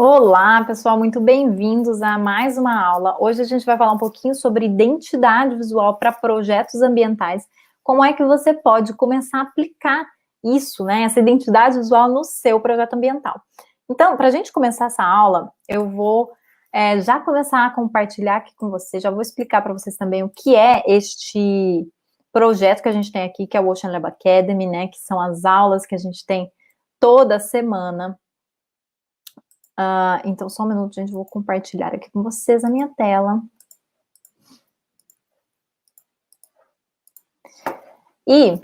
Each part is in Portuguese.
Olá, pessoal, muito bem-vindos a mais uma aula. Hoje a gente vai falar um pouquinho sobre identidade visual para projetos ambientais. Como é que você pode começar a aplicar isso, né, essa identidade visual no seu projeto ambiental. Então, para a gente começar essa aula, eu vou já começar a compartilhar aqui com vocês, já vou explicar para vocês também o que é este projeto que a gente tem aqui, que é o Ocean Lab Academy, né, que são as aulas que a gente tem toda semana. Então, só um minuto, gente, vou compartilhar aqui com vocês a minha tela. E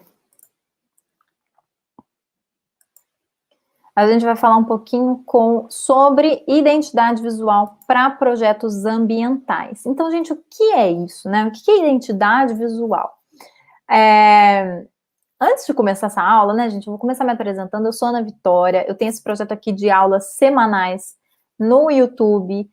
a gente vai falar um pouquinho sobre identidade visual para projetos ambientais. Então, gente, o que é isso, né? O que é identidade visual? Antes de começar essa aula, né, gente, eu vou começar me apresentando. Eu sou Ana Vitória, eu tenho esse projeto aqui de aulas semanais no YouTube.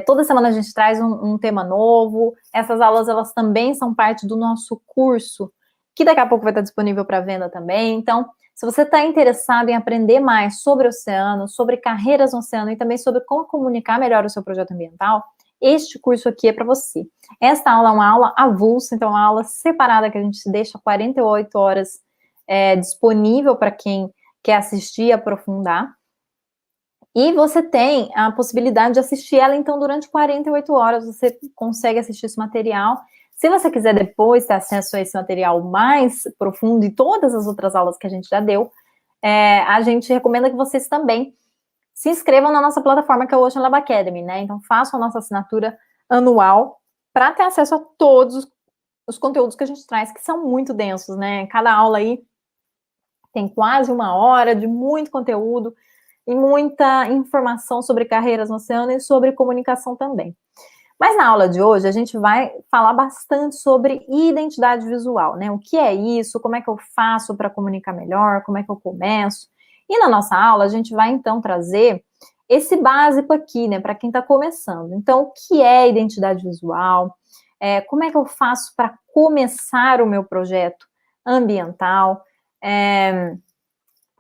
Toda semana a gente traz um tema novo. Essas aulas, elas também são parte do nosso curso, que daqui a pouco vai estar disponível para venda também. Então, se você está interessado em aprender mais sobre o oceano, sobre carreiras no oceano e também sobre como comunicar melhor o seu projeto ambiental, este curso aqui é para você. Esta aula é uma aula avulsa, então é uma aula separada que a gente deixa 48 horas disponível para quem quer assistir e aprofundar. E você tem a possibilidade de assistir ela, então, durante 48 horas, você consegue assistir esse material. Se você quiser depois ter acesso a esse material mais profundo e todas as outras aulas que a gente já deu, a gente recomenda que vocês também se inscrevam na nossa plataforma, que é o Ocean Lab Academy, né? Então, façam a nossa assinatura anual para ter acesso a todos os conteúdos que a gente traz, que são muito densos, né? Cada aula aí tem quase uma hora de muito conteúdo e muita informação sobre carreiras no oceano e sobre comunicação também. Mas na aula de hoje a gente vai falar bastante sobre identidade visual, né? O que é isso, como é que eu faço para comunicar melhor, como é que eu começo. E na nossa aula a gente vai então trazer esse básico aqui, né, para quem está começando. Então, o que é identidade visual? Como é que eu faço para começar o meu projeto ambiental?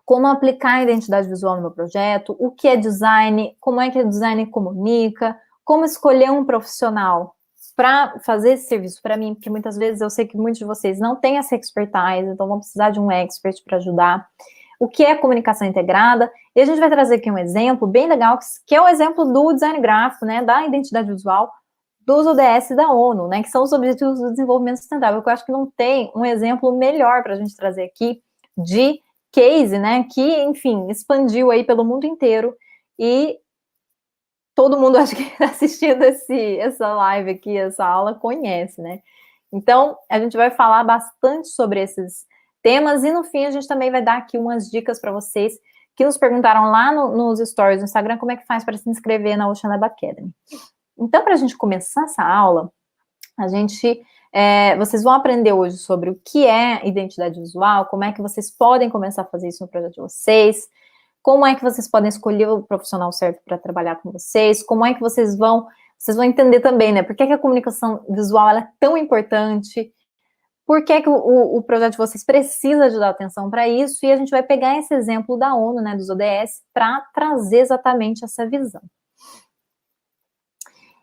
Como aplicar a identidade visual no meu projeto, o que é design, como é que o design comunica, como escolher um profissional para fazer esse serviço para mim, porque muitas vezes eu sei que muitos de vocês não têm essa expertise, então vão precisar de um expert para ajudar. O que é comunicação integrada, e a gente vai trazer aqui um exemplo bem legal, que é o exemplo do design gráfico, né, da identidade visual dos ODS da ONU, né, que são os Objetivos do Desenvolvimento Sustentável, que eu acho que não tem um exemplo melhor para a gente trazer aqui de case, né, que, enfim, expandiu aí pelo mundo inteiro e todo mundo, acho que assistindo essa live aqui, essa aula, conhece, né? Então, a gente vai falar bastante sobre esses temas e, no fim, a gente também vai dar aqui umas dicas para vocês que nos perguntaram lá nos stories do Instagram como é que faz para se inscrever na Ocean Lab Academy. Então, para a gente começar essa aula, vocês vão aprender hoje sobre o que é identidade visual, como é que vocês podem começar a fazer isso no projeto de vocês, como é que vocês podem escolher o profissional certo para trabalhar com vocês, como é que vocês vão entender também, né, por que a comunicação visual ela é tão importante, por que o projeto de vocês precisa de dar atenção para isso, e a gente vai pegar esse exemplo da ONU, né, dos ODS, para trazer exatamente essa visão.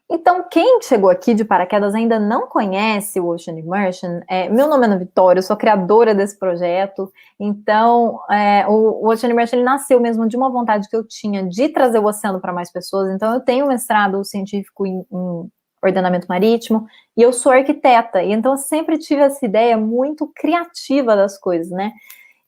Então, quem chegou aqui de paraquedas ainda não conhece o Ocean Immersion, meu nome é Ana Vitória, eu sou criadora desse projeto. Então, o Ocean Immersion ele nasceu mesmo de uma vontade que eu tinha de trazer o oceano para mais pessoas. Então, eu tenho um mestrado científico em ordenamento marítimo e eu sou arquiteta. E então, eu sempre tive essa ideia muito criativa das coisas, né?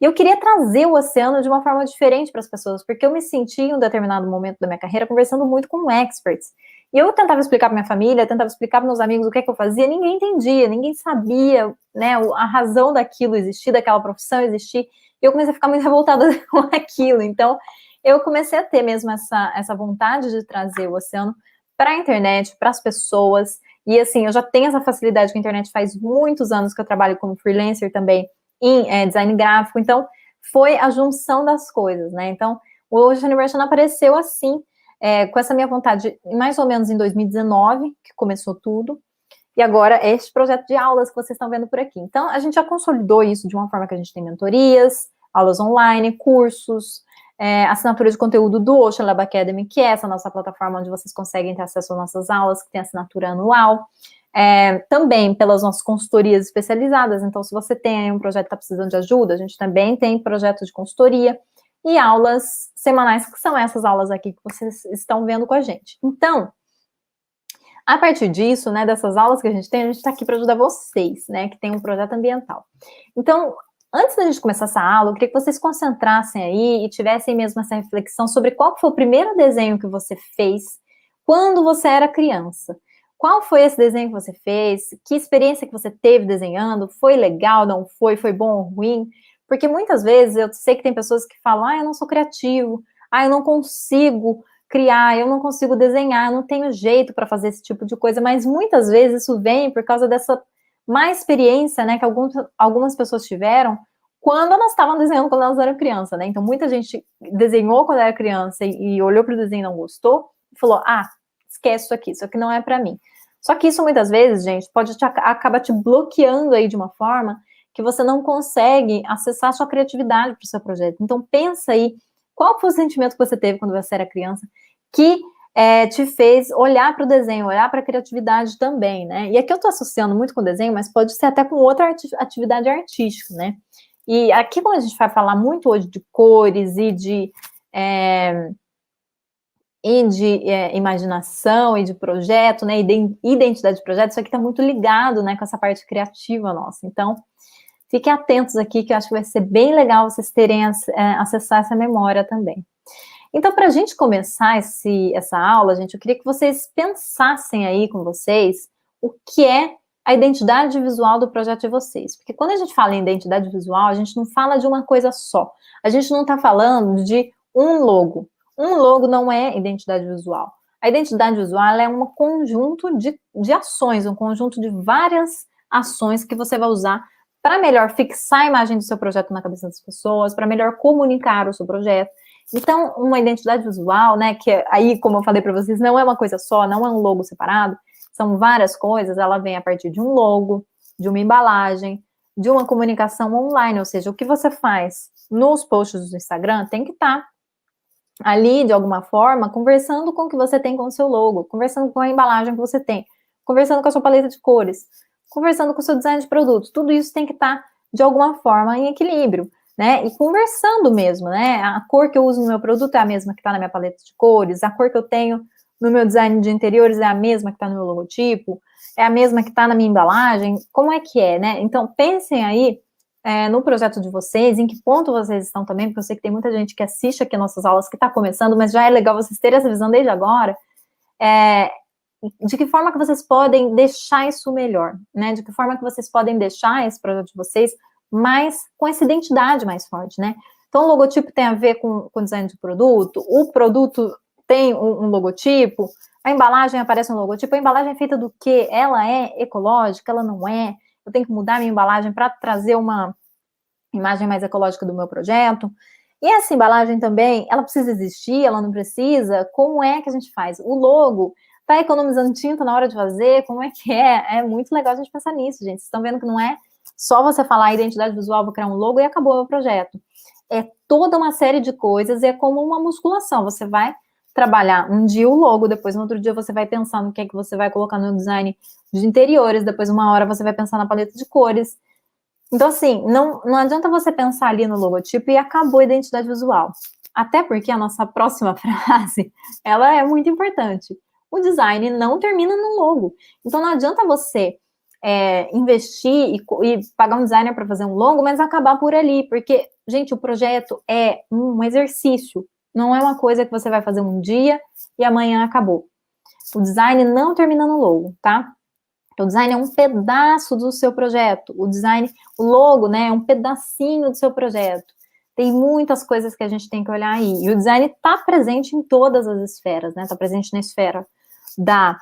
E eu queria trazer o oceano de uma forma diferente para as pessoas, porque eu me senti em um determinado momento da minha carreira conversando muito com experts. E eu tentava explicar para minha família, tentava explicar para meus amigos o que é que eu fazia, ninguém entendia, ninguém sabia, né, a razão daquilo existir, daquela profissão existir, e eu comecei a ficar muito revoltada com aquilo. Então, eu comecei a ter mesmo essa vontade de trazer o oceano para a internet, para as pessoas, e assim, eu já tenho essa facilidade com a internet faz muitos anos que eu trabalho como freelancer também, em design gráfico, então foi a junção das coisas, né? Então, o Ocean Immersion apareceu assim, com essa minha vontade, mais ou menos em 2019, que começou tudo, e agora é este projeto de aulas que vocês estão vendo por aqui. Então, a gente já consolidou isso de uma forma que a gente tem mentorias, aulas online, cursos, assinatura de conteúdo do Ocean Lab Academy, que é essa nossa plataforma onde vocês conseguem ter acesso às nossas aulas, que tem assinatura anual. Também pelas nossas consultorias especializadas. Então, se você tem aí um projeto que está precisando de ajuda, a gente também tem projeto de consultoria e aulas semanais, que são essas aulas aqui que vocês estão vendo com a gente. Então, a partir disso, né, dessas aulas que a gente está aqui para ajudar vocês, né, que tem um projeto ambiental. Então, antes da gente começar essa aula, eu queria que vocês concentrassem aí e tivessem mesmo essa reflexão sobre qual foi o primeiro desenho que você fez quando você era criança. Qual foi esse desenho que você fez? Que experiência que você teve desenhando? Foi legal, não foi? Foi bom ou ruim? Porque muitas vezes eu sei que tem pessoas que falam, eu não sou criativo, eu não consigo criar, eu não consigo desenhar, eu não tenho jeito para fazer esse tipo de coisa, mas muitas vezes isso vem por causa dessa má experiência, né, que algumas pessoas tiveram quando elas estavam desenhando quando elas eram criança, né? Então muita gente desenhou quando era criança e olhou para o desenho e não gostou, e falou, esquece isso aqui não é para mim. Só que isso muitas vezes, gente, acaba te bloqueando aí de uma forma que você não consegue acessar a sua criatividade para o seu projeto. Então pensa aí, qual foi o sentimento que você teve quando você era criança que te fez olhar para o desenho, olhar para a criatividade também, né? E aqui eu estou associando muito com o desenho, mas pode ser até com outra atividade artística, né? E aqui, como a gente vai falar muito hoje de cores e de imaginação e de projeto, né, identidade de projeto, isso aqui está muito ligado, né, com essa parte criativa nossa. Então, fiquem atentos aqui, que eu acho que vai ser bem legal vocês terem acessar essa memória também. Então, para a gente começar essa aula, gente, eu queria que vocês pensassem aí com vocês o que é a identidade visual do projeto de vocês. Porque quando a gente fala em identidade visual, a gente não fala de uma coisa só. A gente não está falando de um logo. Um logo não é identidade visual. A identidade visual é um conjunto de ações, um conjunto de várias ações que você vai usar para melhor fixar a imagem do seu projeto na cabeça das pessoas, para melhor comunicar o seu projeto. Então, uma identidade visual, né, que aí, como eu falei para vocês, não é uma coisa só, não é um logo separado, são várias coisas, ela vem a partir de um logo, de uma embalagem, de uma comunicação online, ou seja, o que você faz nos posts do Instagram tem que estar ali, de alguma forma, conversando com o que você tem com o seu logo, conversando com a embalagem que você tem, conversando com a sua paleta de cores, conversando com o seu design de produtos, tudo isso tem que estar, de alguma forma, em equilíbrio, né, e conversando mesmo, né, a cor que eu uso no meu produto é a mesma que está na minha paleta de cores, a cor que eu tenho no meu design de interiores é a mesma que está no meu logotipo, é a mesma que está na minha embalagem, como é que é, né, então pensem aí no projeto de vocês, em que ponto vocês estão também, porque eu sei que tem muita gente que assiste aqui nossas aulas que está começando, mas já é legal vocês terem essa visão desde agora, de que forma que vocês podem deixar isso melhor, né, de que forma que vocês podem deixar esse projeto de vocês mais, com essa identidade mais forte, né, então o logotipo tem a ver com o design de produto, o produto tem um logotipo, a embalagem aparece um logotipo, a embalagem é feita do quê? Ela é ecológica, ela não é? Eu tenho que mudar minha embalagem para trazer uma imagem mais ecológica do meu projeto. E essa embalagem também, ela precisa existir, ela não precisa? Como é que a gente faz? O logo tá economizando tinta na hora de fazer? Como é que é? É muito legal a gente pensar nisso, gente. Vocês estão vendo que não é só você falar identidade visual, vou criar um logo e acabou o meu projeto. É toda uma série de coisas e é como uma musculação. Você vai trabalhar um dia o logo, depois no outro dia você vai pensar no que é que você vai colocar no design de interiores, depois uma hora você vai pensar na paleta de cores. Então, assim, não adianta você pensar ali no logotipo e acabou a identidade visual. Até porque a nossa próxima frase, ela é muito importante. O design não termina no logo. Então, não adianta você investir e pagar um designer para fazer um logo, mas acabar por ali. Porque, gente, o projeto é um exercício. Não é uma coisa que você vai fazer um dia e amanhã acabou. O design não termina no logo, tá? O design é um pedaço do seu projeto. O logo, né, é um pedacinho do seu projeto. Tem muitas coisas que a gente tem que olhar aí. E o design está presente em todas as esferas, né? Está presente na esfera da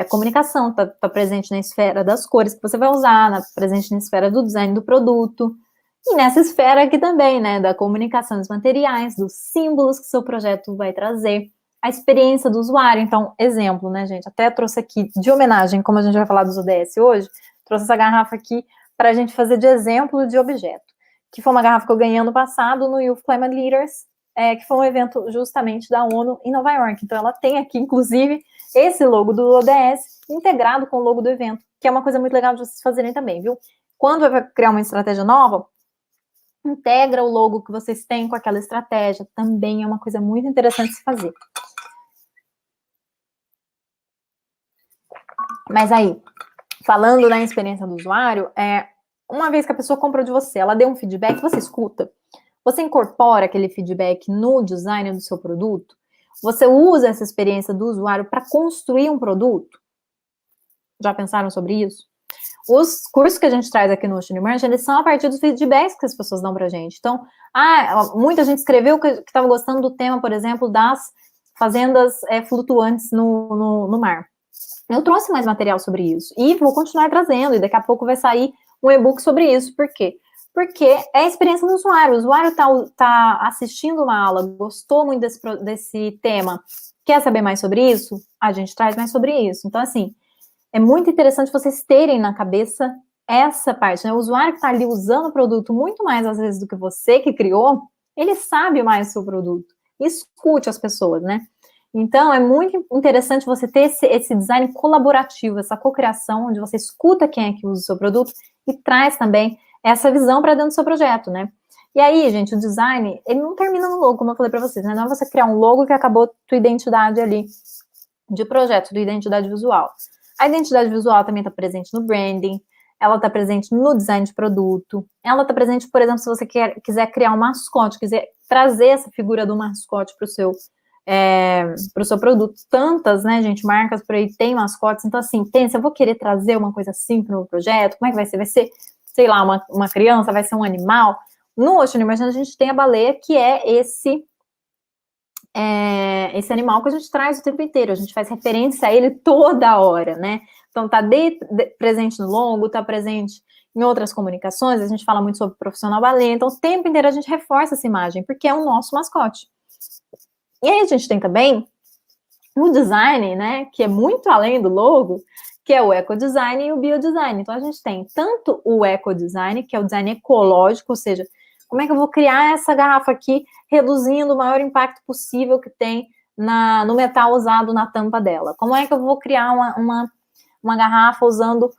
comunicação, está presente na esfera das cores que você vai usar, presente na esfera do design do produto. E nessa esfera aqui também, né, da comunicação dos materiais, dos símbolos que o seu projeto vai trazer, a experiência do usuário. Então, exemplo, né, gente, até trouxe aqui de homenagem, como a gente vai falar dos ODS hoje, trouxe essa garrafa aqui para a gente fazer de exemplo de objeto, que foi uma garrafa que eu ganhei ano passado no Youth Climate Leaders, que foi um evento justamente da ONU em Nova York. Então, ela tem aqui, inclusive, esse logo do ODS integrado com o logo do evento, que é uma coisa muito legal de vocês fazerem também, viu? Quando vai criar uma estratégia nova, integra o logo que vocês têm com aquela estratégia. Também é uma coisa muito interessante de se fazer. Mas aí, falando da experiência do usuário, uma vez que a pessoa comprou de você, ela deu um feedback, você escuta, você incorpora aquele feedback no design do seu produto, você usa essa experiência do usuário para construir um produto. Já pensaram sobre isso? Os cursos que a gente traz aqui no Ocean Emerge, eles são a partir dos feedbacks que as pessoas dão pra gente. Então, muita gente escreveu que estava gostando do tema, por exemplo, das fazendas flutuantes no mar. Eu trouxe mais material sobre isso. E vou continuar trazendo, e daqui a pouco vai sair um e-book sobre isso. Por quê? Porque é a experiência do usuário. O usuário tá assistindo uma aula, gostou muito desse tema, quer saber mais sobre isso? A gente traz mais sobre isso. Então, assim, é muito interessante vocês terem na cabeça essa parte, né? O usuário que está ali usando o produto muito mais, às vezes, do que você que criou, ele sabe mais do seu produto. Escute as pessoas, né? Então, é muito interessante você ter esse design colaborativo, essa cocriação, onde você escuta quem é que usa o seu produto e traz também essa visão para dentro do seu projeto, né? E aí, gente, o design, ele não termina no logo, como eu falei para vocês, né? Não é você criar um logo que acabou tua identidade ali de projeto, tua identidade visual. A identidade visual também está presente no branding, ela está presente no design de produto, ela está presente, por exemplo, se você quiser criar um mascote, quiser trazer essa figura do mascote para o seu produto. Tantas, né, gente, marcas por aí tem mascotes, então assim, pensa, eu vou querer trazer uma coisa assim para o meu projeto, como é que vai ser? Vai ser, sei lá, uma criança, vai ser um animal? No Ocean Emerge a gente tem a baleia, que é esse animal que a gente traz o tempo inteiro, a gente faz referência a ele toda hora, né? Então tá presente no longo, tá presente em outras comunicações, a gente fala muito sobre o profissional baleia, então o tempo inteiro a gente reforça essa imagem, porque é o nosso mascote. E aí a gente tem também o design, né, que é muito além do logo, que é o ecodesign e o biodesign. Então a gente tem tanto o ecodesign, que é o design ecológico, ou seja, como é que eu vou criar essa garrafa aqui, reduzindo o maior impacto possível que tem no metal usado na tampa dela? Como é que eu vou criar uma garrafa usando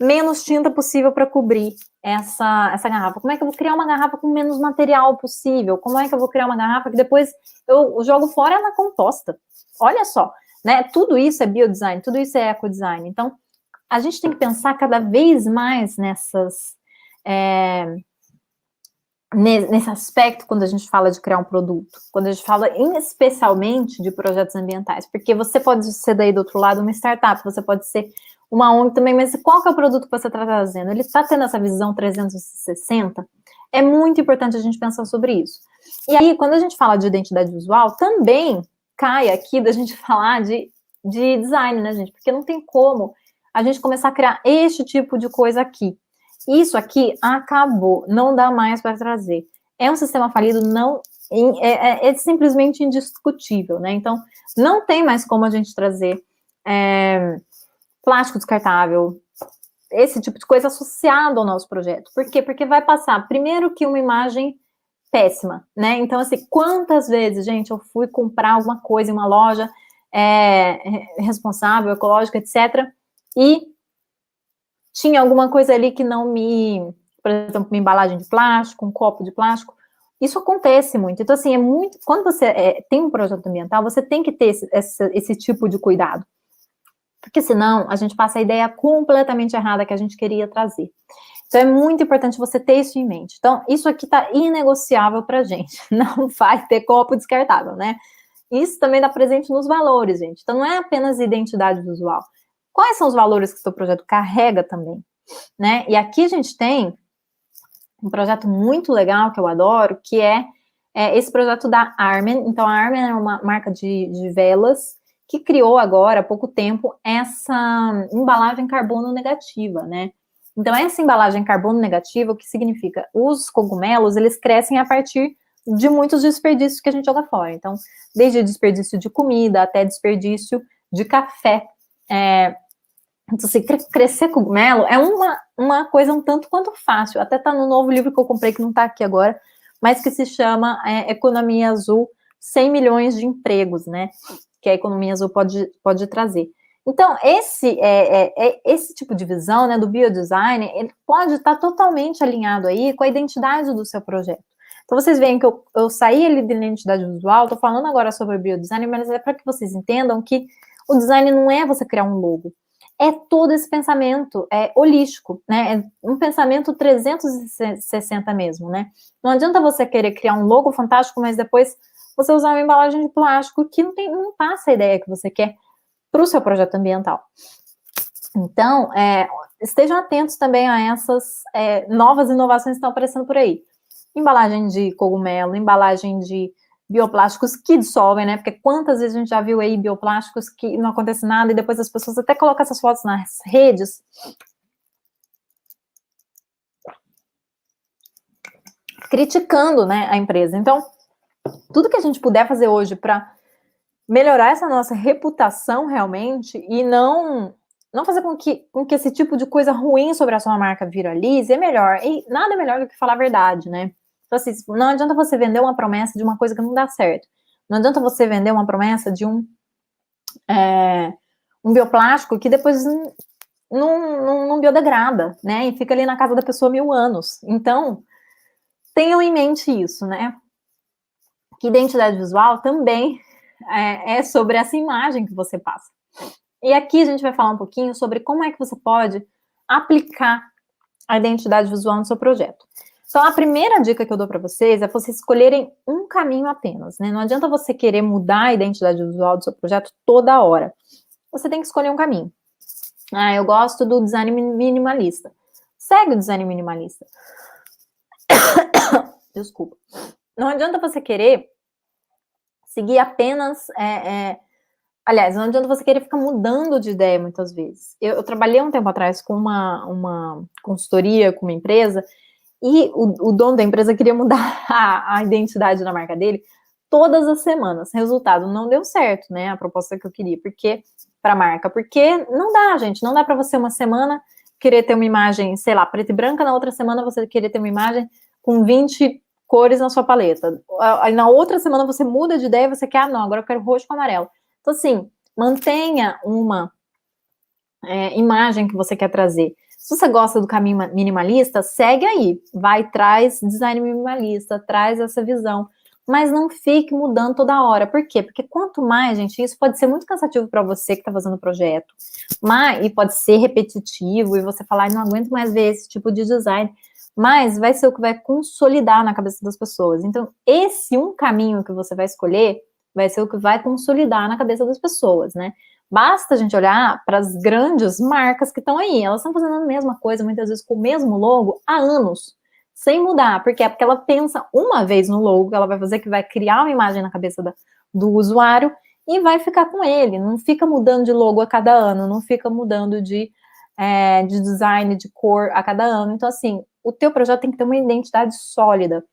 menos tinta possível para cobrir essa garrafa? Como é que eu vou criar uma garrafa com menos material possível? Como é que eu vou criar uma garrafa que depois eu jogo fora na composta? Olha só, né? Tudo isso é biodesign, tudo isso é ecodesign. Então, a gente tem que pensar cada vez mais nesse aspecto quando a gente fala de criar um produto, quando a gente fala especialmente de projetos ambientais, porque você pode ser daí do outro lado uma startup, você pode ser uma ONG também, mas qual que é o produto que você está trazendo? Ele está tendo essa visão 360? É muito importante a gente pensar sobre isso. E aí, quando a gente fala de identidade visual, também cai aqui da gente falar de design, né, gente? Porque não tem como a gente começar a criar este tipo de coisa aqui. Isso aqui acabou, não dá mais para trazer. É um sistema falido, é simplesmente indiscutível, né? Então, não tem mais como a gente trazer plástico descartável, esse tipo de coisa associado ao nosso projeto. Por quê? Porque vai passar, primeiro, que uma imagem péssima, né? Então, assim, quantas vezes, gente, eu fui comprar alguma coisa em uma loja responsável, ecológica, etc., e tinha alguma coisa ali que não por exemplo, uma embalagem de plástico, um copo de plástico. Isso acontece muito. Então, assim, quando você tem um projeto ambiental, você tem que ter esse tipo de cuidado. Porque senão a gente passa a ideia completamente errada que a gente queria trazer. Então, é muito importante você ter isso em mente. Então, isso aqui tá inegociável pra gente. Não vai ter copo descartável, né? Isso também dá presente nos valores, gente. Então, não é apenas identidade visual. Quais são os valores que o seu projeto carrega também, né? E aqui a gente tem um projeto muito legal que eu adoro, que é esse projeto da Armen. Então, a Armen é uma marca de velas que criou agora, há pouco tempo, essa embalagem carbono negativa, né? Então, essa embalagem carbono negativa, o que significa? Os cogumelos, eles crescem a partir de muitos desperdícios que a gente joga fora. Então, desde desperdício de comida até desperdício de café. Então, assim, crescer cogumelo é uma coisa um tanto quanto fácil. Até tá no novo livro que eu comprei, que não tá aqui agora, mas que se chama Economia Azul, 100 milhões de empregos, né? Que a Economia Azul pode trazer. Então, esse tipo de visão, né, do biodesign, ele pode estar totalmente alinhado aí com a identidade do seu projeto. Então, vocês veem que eu saí ali da identidade visual, estou falando agora sobre biodesign, mas é para que vocês entendam que o design não é você criar um logo, é todo esse pensamento holístico, né? É um pensamento 360 mesmo, né? Não adianta você querer criar um logo fantástico, mas depois você usar uma embalagem de plástico que não passa a ideia que você quer para o seu projeto ambiental. Então, estejam atentos também a essas novas inovações que estão aparecendo por aí. Embalagem de cogumelo, embalagem de bioplásticos que dissolvem, né? Porque quantas vezes a gente já viu aí bioplásticos que não acontece nada e depois as pessoas até colocam essas fotos nas redes. Criticando, né, a empresa. Então, tudo que a gente puder fazer hoje para melhorar essa nossa reputação realmente e não fazer com que esse tipo de coisa ruim sobre a sua marca viralize é melhor. E nada é melhor do que falar a verdade, né? Então, assim, não adianta você vender uma promessa de uma coisa que não dá certo. Não adianta você vender uma promessa de um bioplástico que depois não biodegrada, né? E fica ali na casa da pessoa 1000 anos. Então, tenham em mente isso, né? Que identidade visual também é sobre essa imagem que você passa. E aqui a gente vai falar um pouquinho sobre como é que você pode aplicar a identidade visual no seu projeto. Então, a primeira dica que eu dou para vocês é vocês escolherem um caminho apenas, né? Não adianta você querer mudar a identidade visual do seu projeto toda hora. Você tem que escolher um caminho. Eu gosto do design minimalista. Segue o design minimalista. Desculpa. Não adianta você querer seguir apenas... Aliás, não adianta você querer ficar mudando de ideia muitas vezes. Eu trabalhei um tempo atrás com uma consultoria, com uma empresa, e o dono da empresa queria mudar a identidade da marca dele todas as semanas. Resultado, não deu certo, né? A proposta que eu queria, para a marca. Porque não dá, gente. Não dá para você uma semana querer ter uma imagem, sei lá, preta e branca, na outra semana você querer ter uma imagem com 20 cores na sua paleta. Aí na outra semana você muda de ideia e você quer, não, agora eu quero roxo com amarelo. Então, assim, mantenha uma imagem que você quer trazer. Se você gosta do caminho minimalista, segue aí. Vai, traz design minimalista, traz essa visão. Mas não fique mudando toda hora. Por quê? Porque quanto mais, gente, isso pode ser muito cansativo para você que está fazendo o projeto. E pode ser repetitivo e você falar, não aguento mais ver esse tipo de design. Mas vai ser o que vai consolidar na cabeça das pessoas. Então, esse um caminho que você vai escolher vai ser o que vai consolidar na cabeça das pessoas, né? Basta a gente olhar para as grandes marcas que estão aí. Elas estão fazendo a mesma coisa, muitas vezes com o mesmo logo, há anos, sem mudar. Por quê? Porque ela pensa uma vez no logo que ela vai fazer, que vai criar uma imagem na cabeça do usuário e vai ficar com ele. Não fica mudando de logo a cada ano, não fica mudando de design, de cor a cada ano. Então, assim, o teu projeto tem que ter uma identidade sólida.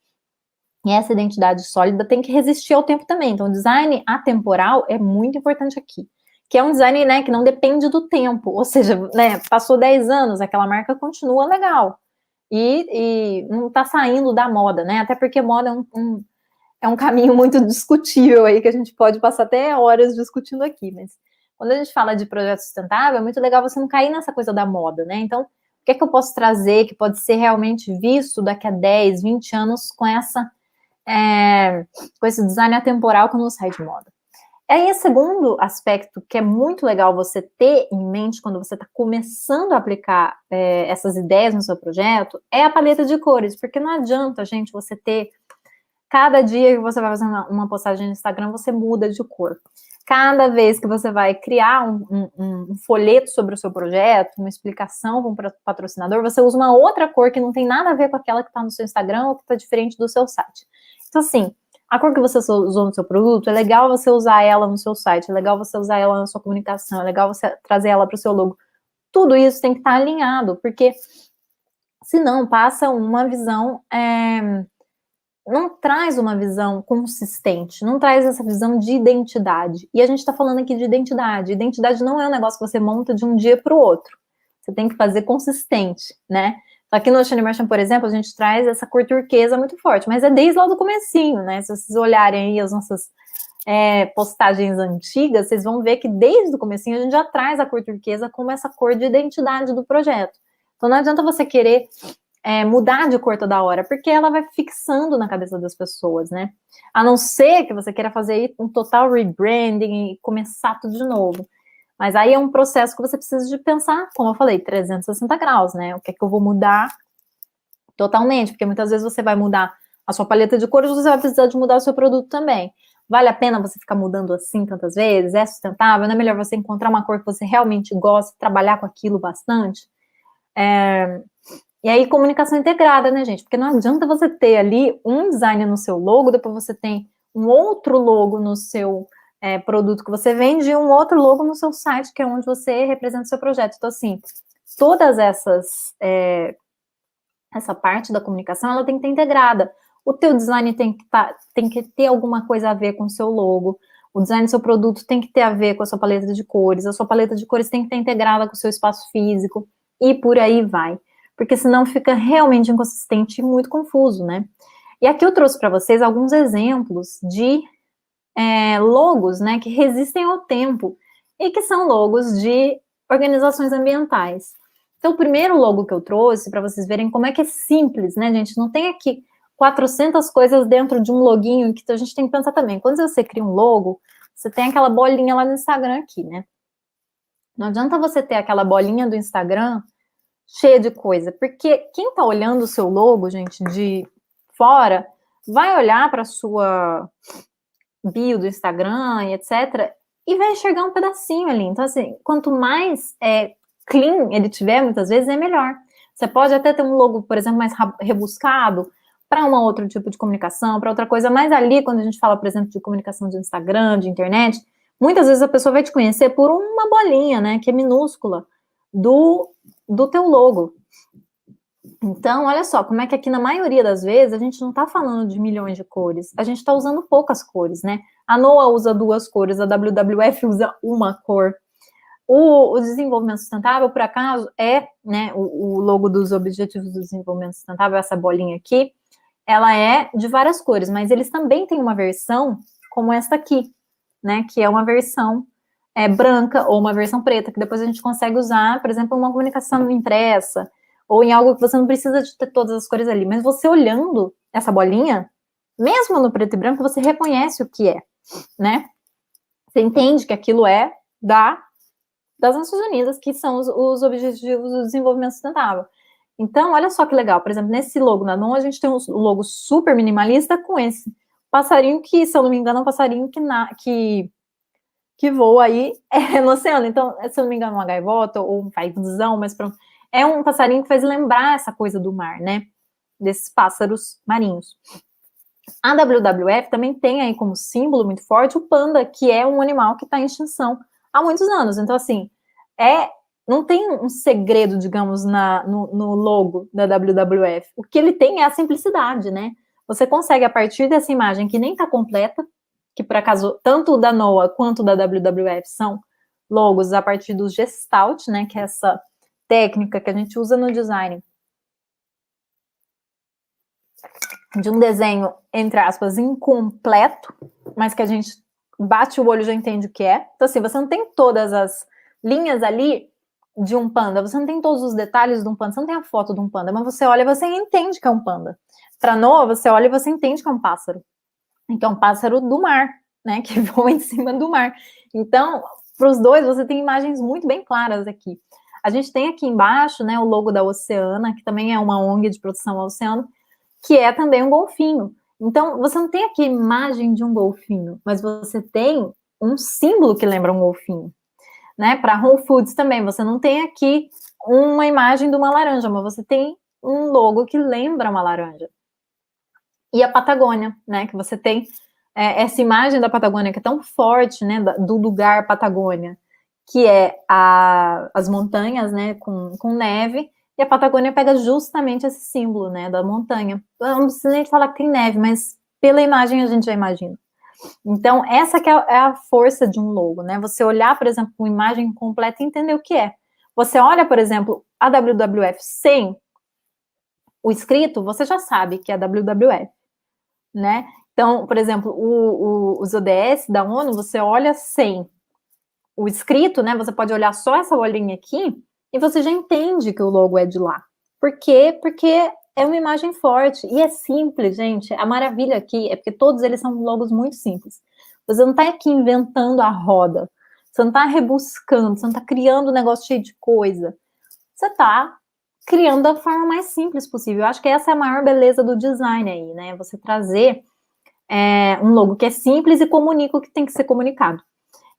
E essa identidade sólida tem que resistir ao tempo também. Então, o design atemporal é muito importante aqui. Que é um design, né, que não depende do tempo. Ou seja, né, passou 10 anos, aquela marca continua legal. E não está saindo da moda, né? Até porque moda é um caminho muito discutível aí, que a gente pode passar até horas discutindo aqui. Mas quando a gente fala de projeto sustentável, é muito legal você não cair nessa coisa da moda, né? Então, o que é que eu posso trazer que pode ser realmente visto daqui a 10, 20 anos com esse design atemporal que não sai de moda. E aí, o segundo aspecto que é muito legal você ter em mente quando você está começando a aplicar essas ideias no seu projeto é a paleta de cores, porque não adianta, gente, você ter cada dia que você vai fazer uma postagem no Instagram, você muda de cor. Cada vez que você vai criar um folheto sobre o seu projeto, uma explicação para um patrocinador, você usa uma outra cor que não tem nada a ver com aquela que está no seu Instagram ou que está diferente do seu site. Então, assim, a cor que você usou no seu produto, é legal você usar ela no seu site, é legal você usar ela na sua comunicação, é legal você trazer ela para o seu logo. Tudo isso tem que estar alinhado, porque senão passa uma visão... não traz uma visão consistente, não traz essa visão de identidade. E a gente está falando aqui de identidade. Identidade não é um negócio que você monta de um dia para o outro. Você tem que fazer consistente, né? Aqui no Ocean Immersion, por exemplo, a gente traz essa cor turquesa muito forte, mas é desde lá do comecinho, né? Se vocês olharem aí as nossas postagens antigas, vocês vão ver que desde o comecinho a gente já traz a cor turquesa como essa cor de identidade do projeto. Então não adianta você querer mudar de cor toda hora, porque ela vai fixando na cabeça das pessoas, né? A não ser que você queira fazer um total rebranding e começar tudo de novo. Mas aí é um processo que você precisa de pensar, como eu falei, 360 graus, né? O que é que eu vou mudar totalmente? Porque muitas vezes você vai mudar a sua paleta de cores, você vai precisar de mudar o seu produto também. Vale a pena você ficar mudando assim tantas vezes? É sustentável? Não é melhor você encontrar uma cor que você realmente gosta, trabalhar com aquilo bastante? E aí, comunicação integrada, né, gente? Porque não adianta você ter ali um design no seu logo, depois você tem um outro logo no seu produto que você vende e um outro logo no seu site, que é onde você representa o seu projeto. Então, assim, todas essa parte da comunicação, ela tem que estar integrada. O teu design tem que ter alguma coisa a ver com o seu logo, o design do seu produto tem que ter a ver com a sua paleta de cores, a sua paleta de cores tem que estar integrada com o seu espaço físico, e por aí vai. Porque senão fica realmente inconsistente e muito confuso, né? E aqui eu trouxe para vocês alguns exemplos de logos, né, que resistem ao tempo e que são logos de organizações ambientais. Então, o primeiro logo que eu trouxe, para vocês verem como é que é simples, né, gente? Não tem aqui 400 coisas dentro de um loginho que a gente tem que pensar também. Quando você cria um logo, você tem aquela bolinha lá no Instagram aqui, né? Não adianta você ter aquela bolinha do Instagram cheia de coisa, porque quem tá olhando o seu logo, gente, de fora, vai olhar para sua bio do Instagram e etc, e vai enxergar um pedacinho ali. Então, assim, quanto mais clean ele tiver, muitas vezes, é melhor. Você pode até ter um logo, por exemplo, mais rebuscado para um outro tipo de comunicação, para outra coisa, mas ali, quando a gente fala, por exemplo, de comunicação de Instagram, de internet, muitas vezes a pessoa vai te conhecer por uma bolinha, né, que é minúscula, do teu logo. Então, olha só, como é que aqui na maioria das vezes a gente não está falando de milhões de cores, a gente está usando poucas cores, né? A NOAA usa 2 cores, a WWF usa uma cor. O desenvolvimento sustentável, por acaso, né, o logo dos Objetivos do Desenvolvimento Sustentável, essa bolinha aqui, ela é de várias cores, mas eles também têm uma versão como esta aqui, né, que é uma versão branca ou uma versão preta, que depois a gente consegue usar, por exemplo, em uma comunicação impressa, ou em algo que você não precisa de ter todas as cores ali, mas você olhando essa bolinha, mesmo no preto e branco, você reconhece o que é, né? Você entende que aquilo é das Nações Unidas, que são os Objetivos do Desenvolvimento Sustentável. Então, olha só que legal, por exemplo, nesse logo na NOAA, a gente tem um logo super minimalista com esse passarinho que, se eu não me engano, é um passarinho que voa aí no oceano. Então, se eu não me engano, uma gaivota ou um paisão, mas pronto. É um passarinho que faz lembrar essa coisa do mar, né? Desses pássaros marinhos. A WWF também tem aí como símbolo muito forte o panda, que é um animal que está em extinção há muitos anos. Então, assim, não tem um segredo, digamos, no logo da WWF. O que ele tem é a simplicidade, né? Você consegue, a partir dessa imagem que nem está completa, que por acaso tanto da NOAA quanto da WWF são logos a partir do Gestalt, né? Que é essa técnica que a gente usa no design de um desenho, entre aspas, incompleto, mas que a gente bate o olho e já entende o que é. Então, assim, você não tem todas as linhas ali de um panda, você não tem todos os detalhes de um panda, você não tem a foto de um panda, mas você olha e você entende que é um panda. Para NOAA, você olha e você entende que é um pássaro. Que é um pássaro do mar, né, que voa em cima do mar. Então, para os dois, você tem imagens muito bem claras aqui. A gente tem aqui embaixo, né, o logo da Oceana, que também é uma ONG de proteção ao oceano, que é também um golfinho. Então, você não tem aqui a imagem de um golfinho, mas você tem um símbolo que lembra um golfinho, né? Para Whole Foods também, você não tem aqui uma imagem de uma laranja, mas você tem um logo que lembra uma laranja. E a Patagônia, né, que você tem essa imagem da Patagônia que é tão forte, né, do lugar Patagônia, que é as montanhas, né, com neve, e a Patagônia pega justamente esse símbolo, né, da montanha. Eu não preciso nem falar que tem neve, mas pela imagem a gente já imagina. Então, essa que é a força de um logo, né, você olhar, por exemplo, uma imagem completa e entender o que é. Você olha, por exemplo, a WWF sem o escrito, você já sabe que é WWF, né? Então, por exemplo, os ODS da ONU, você olha sem o escrito, né? Você pode olhar só essa bolinha aqui e você já entende que o logo é de lá. Por quê? Porque é uma imagem forte e é simples, gente. A maravilha aqui é porque todos eles são logos muito simples. Você não está aqui inventando a roda, você não está rebuscando, você não está criando um negócio cheio de coisa. Você está criando da forma mais simples possível. Eu acho que essa é a maior beleza do design aí, né? Você trazer um logo que é simples e comunica o que tem que ser comunicado.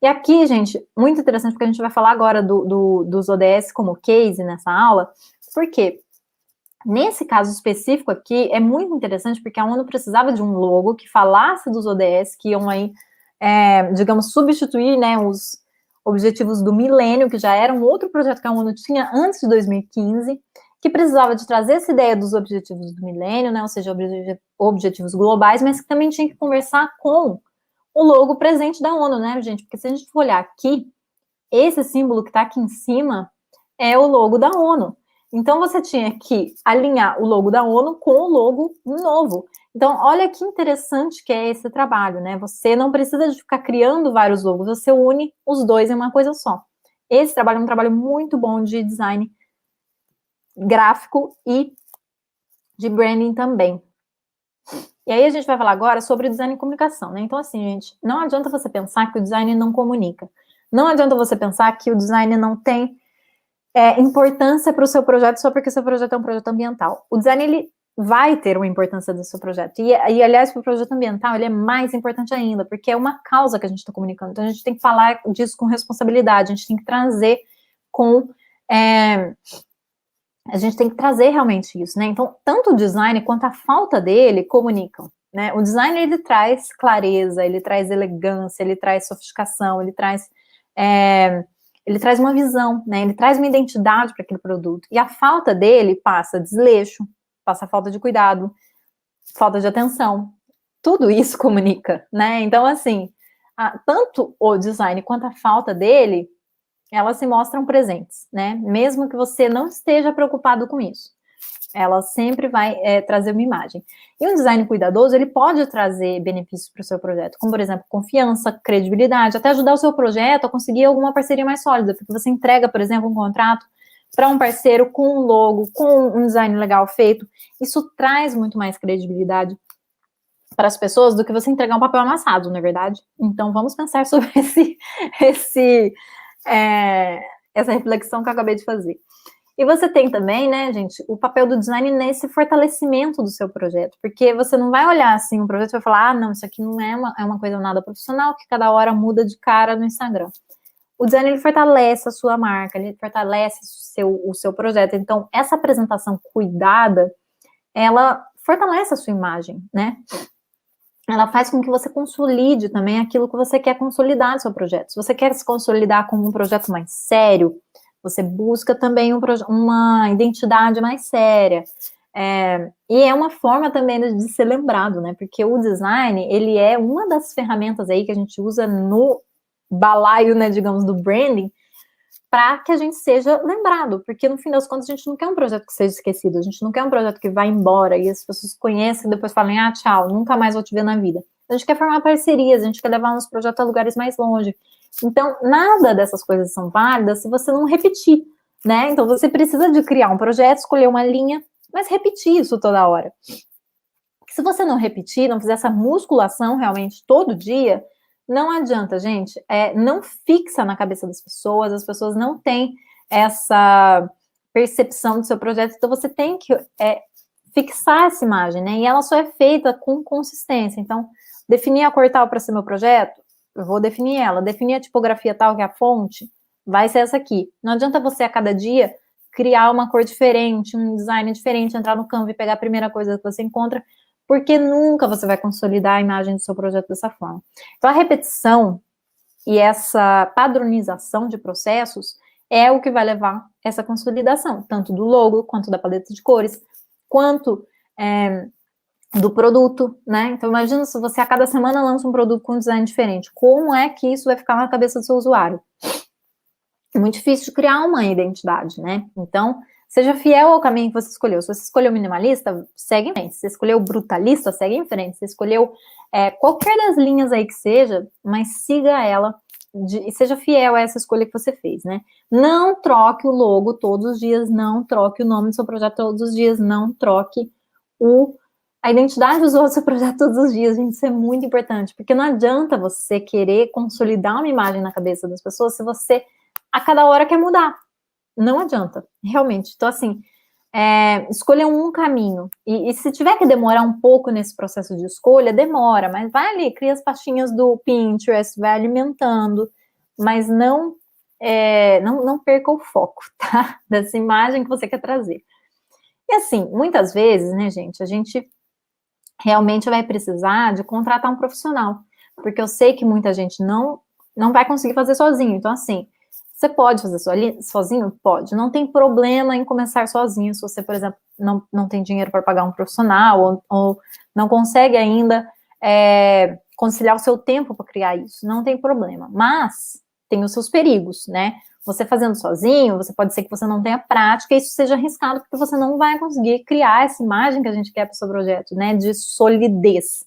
E aqui, gente, muito interessante, porque a gente vai falar agora dos ODS como case nessa aula, porque nesse caso específico aqui, é muito interessante, porque a ONU precisava de um logo que falasse dos ODS, que iam aí, digamos, substituir, né, os objetivos do milênio, que já era um outro projeto que a ONU tinha antes de 2015, que precisava de trazer essa ideia dos objetivos do milênio, né, ou seja, objetivos globais, mas que também tinha que conversar com o logo presente da ONU, né, gente? Porque se a gente for olhar aqui, esse símbolo que está aqui em cima é o logo da ONU. Então, você tinha que alinhar o logo da ONU com o logo novo. Então, olha que interessante que é esse trabalho, né? Você não precisa de ficar criando vários logos, você une os dois em uma coisa só. Esse trabalho é um trabalho muito bom de design gráfico e de branding também. E aí a gente vai falar agora sobre o design e comunicação, né? Então, assim, gente, não adianta você pensar que o design não comunica. Não adianta você pensar que o design não tem importância para o seu projeto só porque o seu projeto é um projeto ambiental. O design, ele vai ter uma importância do seu projeto. E aliás, para o projeto ambiental, ele é mais importante ainda, porque é uma causa que a gente está comunicando. Então, a gente tem que falar disso com responsabilidade, a gente tem que trazer com... a gente tem que trazer realmente isso, né? Então, tanto o design quanto a falta dele comunicam, né? O design, ele traz clareza, ele traz elegância, ele traz sofisticação, ele traz uma visão, né? Ele traz uma identidade para aquele produto. E a falta dele passa desleixo, passa falta de cuidado, falta de atenção. Tudo isso comunica, né? Então, assim, tanto o design quanto a falta dele, elas se mostram presentes, né? Mesmo que você não esteja preocupado com isso. Ela sempre vai trazer uma imagem. E um design cuidadoso, ele pode trazer benefícios para o seu projeto, como, por exemplo, confiança, credibilidade, até ajudar o seu projeto a conseguir alguma parceria mais sólida, porque você entrega, por exemplo, um contrato para um parceiro com um logo, com um design legal feito. Isso traz muito mais credibilidade para as pessoas do que você entregar um papel amassado, não é verdade? Então, vamos pensar sobre essa reflexão que eu acabei de fazer. E você tem também, né, gente, o papel do design nesse fortalecimento do seu projeto, porque você não vai olhar assim um projeto e vai falar, não, isso aqui não é uma coisa nada profissional, que cada hora muda de cara no Instagram. O design, ele fortalece a sua marca, ele fortalece o seu projeto. Então, essa apresentação cuidada, ela fortalece a sua imagem, né? Ela faz com que você consolide também aquilo que você quer consolidar no seu projeto. Se você quer se consolidar como um projeto mais sério, você busca também uma identidade mais séria. E é uma forma também de ser lembrado, né? Porque o design, ele é uma das ferramentas aí que a gente usa no balaio, né, digamos, do branding, para que a gente seja lembrado, porque no fim das contas a gente não quer um projeto que seja esquecido, a gente não quer um projeto que vá embora e as pessoas conheçam e depois falem, tchau, nunca mais vou te ver na vida. A gente quer formar parcerias, a gente quer levar uns projetos a lugares mais longe. Então, nada dessas coisas são válidas se você não repetir, né? Então, você precisa de criar um projeto, escolher uma linha, mas repetir isso toda hora. Se você não repetir, não fizer essa musculação realmente todo dia, não adianta, gente, não fixa na cabeça das pessoas, as pessoas não têm essa percepção do seu projeto, então você tem que fixar essa imagem, né, e ela só é feita com consistência. Então, definir a cor tal para ser meu projeto, eu vou definir ela, definir a tipografia tal, que é a fonte, vai ser essa aqui. Não adianta você a cada dia criar uma cor diferente, um design diferente, entrar no Canva e pegar a primeira coisa que você encontra, porque nunca você vai consolidar a imagem do seu projeto dessa forma. Então, a repetição e essa padronização de processos é o que vai levar essa consolidação, tanto do logo, quanto da paleta de cores, quanto do produto, né? Então, imagina se você a cada semana lança um produto com um design diferente. Como é que isso vai ficar na cabeça do seu usuário? É muito difícil de criar uma identidade, né? Então, Seja fiel ao caminho que você escolheu. Se você escolheu minimalista, segue em frente. Se você escolheu brutalista, segue em frente. Se você escolheu qualquer das linhas aí que seja, mas siga ela e seja fiel a essa escolha que você fez, né? Não troque o logo todos os dias, não troque o nome do seu projeto todos os dias, não troque a identidade visual do seu projeto todos os dias, gente. Isso é muito importante, porque não adianta você querer consolidar uma imagem na cabeça das pessoas se você a cada hora quer mudar. Não adianta, realmente. Então, assim, escolha um caminho. E se tiver que demorar um pouco nesse processo de escolha, demora, mas vai ali, cria as pastinhas do Pinterest, vai alimentando, mas não perca o foco, tá? Dessa imagem que você quer trazer. E assim, muitas vezes, né, gente, a gente realmente vai precisar de contratar um profissional, porque eu sei que muita gente não vai conseguir fazer sozinho. Então, assim, você pode fazer sozinho? Pode. Não tem problema em começar sozinho, se você, por exemplo, não tem dinheiro para pagar um profissional ou não consegue ainda conciliar o seu tempo para criar isso. Não tem problema. Mas tem os seus perigos, né? Você fazendo sozinho, pode ser que você não tenha prática e isso seja arriscado, porque você não vai conseguir criar essa imagem que a gente quer para o seu projeto, né? De solidez.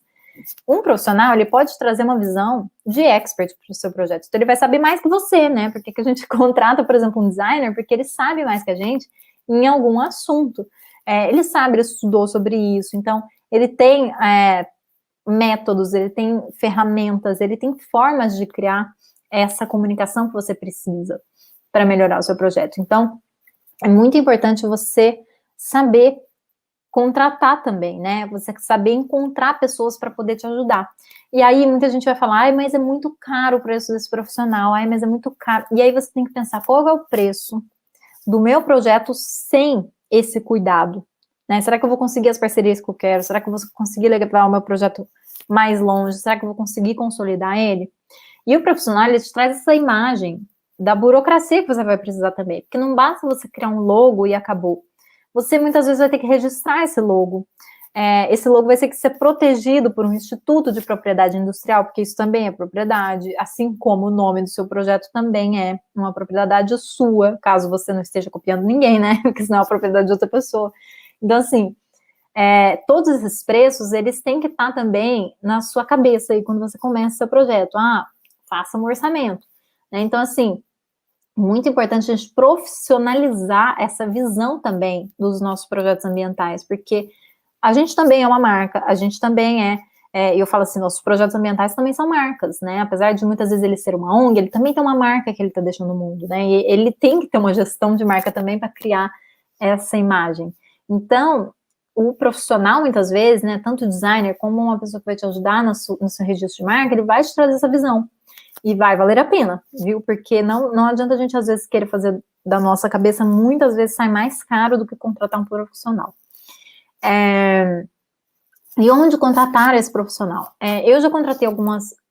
Um profissional, ele pode trazer uma visão de expert para o seu projeto. Então, ele vai saber mais que você, né? Porque que a gente contrata, por exemplo, um designer, porque ele sabe mais que a gente em algum assunto. Ele sabe, ele estudou sobre isso. Então, ele tem métodos, ele tem ferramentas, ele tem formas de criar essa comunicação que você precisa para melhorar o seu projeto. Então, é muito importante você saber contratar também, né? Você saber encontrar pessoas para poder te ajudar. E aí muita gente vai falar, mas é muito caro o preço desse profissional, mas é muito caro. E aí você tem que pensar, qual é o preço do meu projeto sem esse cuidado, né? Será que eu vou conseguir as parcerias que eu quero? Será que eu vou conseguir levar o meu projeto mais longe? Será que eu vou conseguir consolidar ele? E o profissional, ele te traz essa imagem da burocracia que você vai precisar também, porque não basta você criar um logo e acabou. Você muitas vezes vai ter que registrar esse logo. Esse logo vai ter que ser protegido por um instituto de propriedade industrial, porque isso também é propriedade, assim como o nome do seu projeto também é uma propriedade sua, caso você não esteja copiando ninguém, né? Porque senão é a propriedade de outra pessoa. Então, assim, todos esses preços, eles têm que estar também na sua cabeça aí quando você começa seu projeto. Faça um orçamento, né? Então, assim, muito importante a gente profissionalizar essa visão também dos nossos projetos ambientais, porque a gente também é uma marca, a gente também eu falo assim, nossos projetos ambientais também são marcas, né? Apesar de muitas vezes ele ser uma ONG, ele também tem uma marca que ele está deixando no mundo, né? E ele tem que ter uma gestão de marca também para criar essa imagem. Então, o profissional, muitas vezes, né, tanto o designer como uma pessoa que vai te ajudar no seu registro de marca, ele vai te trazer essa visão. E vai valer a pena, viu? Porque não adianta a gente, às vezes, querer fazer da nossa cabeça, muitas vezes sai mais caro do que contratar um profissional. E onde contratar esse profissional? Eu já contratei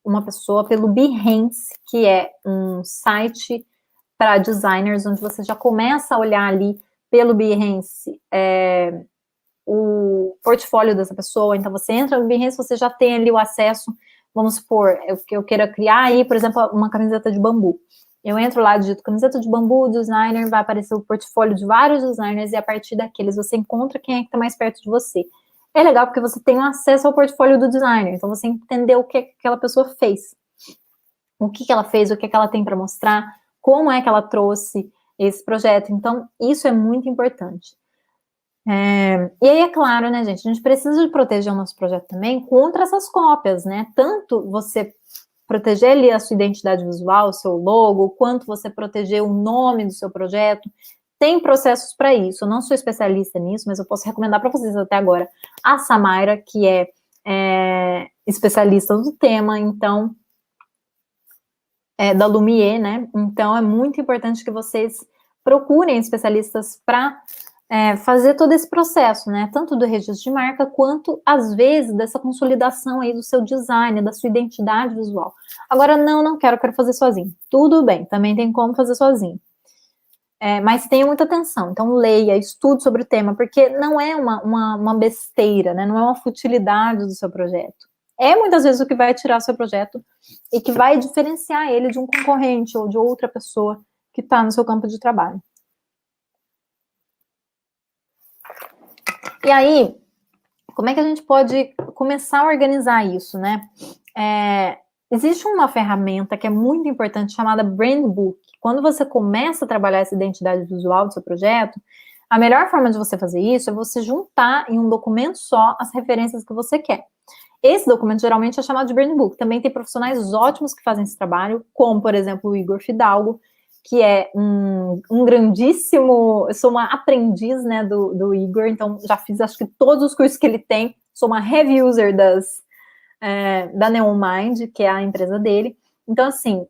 uma pessoa pelo Behance, que é um site para designers, onde você já começa a olhar ali pelo Behance o portfólio dessa pessoa. Então, você entra no Behance, você já tem ali o acesso. Vamos supor, que eu queira criar aí, por exemplo, uma camiseta de bambu. Eu entro lá, digito camiseta de bambu, designer, vai aparecer o portfólio de vários designers e a partir daqueles você encontra quem é que está mais perto de você. É legal porque você tem acesso ao portfólio do designer, então você entendeu o que aquela pessoa fez. O que ela fez, o que ela tem para mostrar, como é que ela trouxe esse projeto. Então, isso é muito importante. E aí, é claro, né, gente, a gente precisa de proteger o nosso projeto também contra essas cópias, né? Tanto você proteger ali a sua identidade visual, o seu logo, quanto você proteger o nome do seu projeto. Tem processos para isso. Eu não sou especialista nisso, mas eu posso recomendar para vocês até agora a Samaira, que é especialista no tema, então, da Lumière, né? Então, é muito importante que vocês procurem especialistas para fazer todo esse processo, né? Tanto do registro de marca, quanto, às vezes, dessa consolidação aí do seu design, da sua identidade visual. Agora, não quero fazer sozinho. Tudo bem, também tem como fazer sozinho. Mas tenha muita atenção. Então, leia, estude sobre o tema, porque não é uma besteira, né? Não é uma futilidade do seu projeto. É, muitas vezes, o que vai tirar o seu projeto e que vai diferenciar ele de um concorrente ou de outra pessoa que está no seu campo de trabalho. E aí, como é que a gente pode começar a organizar isso, né? Existe uma ferramenta que é muito importante chamada Brand Book. Quando você começa a trabalhar essa identidade visual do seu projeto, a melhor forma de você fazer isso é você juntar em um documento só as referências que você quer. Esse documento geralmente é chamado de Brand Book. Também tem profissionais ótimos que fazem esse trabalho, como, por exemplo, o Igor Fidalgo, que é um grandíssimo... Eu sou uma aprendiz, né, do Igor, então já fiz, acho que todos os cursos que ele tem. Sou uma heavy user da Neon Mind, que é a empresa dele. Então, assim,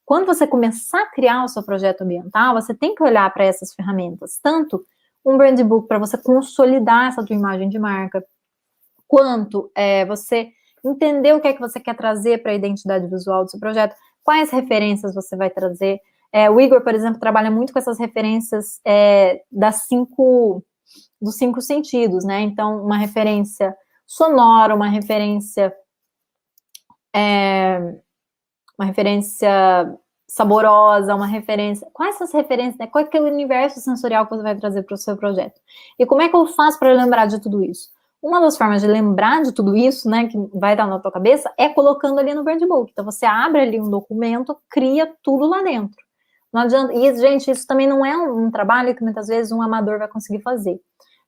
quando você começar a criar o seu projeto ambiental, você tem que olhar para essas ferramentas, tanto um brand book para você consolidar essa tua imagem de marca, quanto você entender o que é que você quer trazer para a identidade visual do seu projeto, quais referências você vai trazer. O Igor, por exemplo, trabalha muito com essas referências dos 5 sentidos, né? Então, uma referência sonora, uma referência saborosa, uma referência... Quais são as referências, né? Qual é o universo sensorial que você vai trazer para o seu projeto? E como é que eu faço para lembrar de tudo isso? Uma das formas de lembrar de tudo isso, né, que vai estar na tua cabeça, é colocando ali no Brand Book. Então, você abre ali um documento, cria tudo lá dentro. Não adianta... E, gente, isso também não é um trabalho que muitas vezes um amador vai conseguir fazer.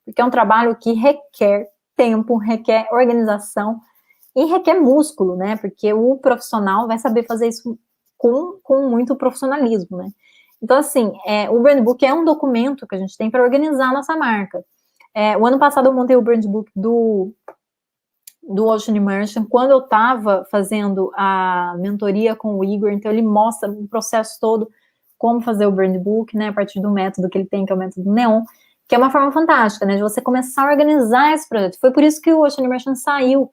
Porque é um trabalho que requer tempo, requer organização, e requer músculo, né? Porque o profissional vai saber fazer isso com muito profissionalismo, né? Então, assim, o Brand Book é um documento que a gente tem para organizar a nossa marca. O ano passado eu montei o Brand Book do Ocean Immersion, quando eu estava fazendo a mentoria com o Igor, então ele mostra o processo todo, como fazer o Brand Book, né? A partir do método que ele tem, que é o método Neon, que é uma forma fantástica, né? De você começar a organizar esse projeto. Foi por isso que o Ocean Immersion saiu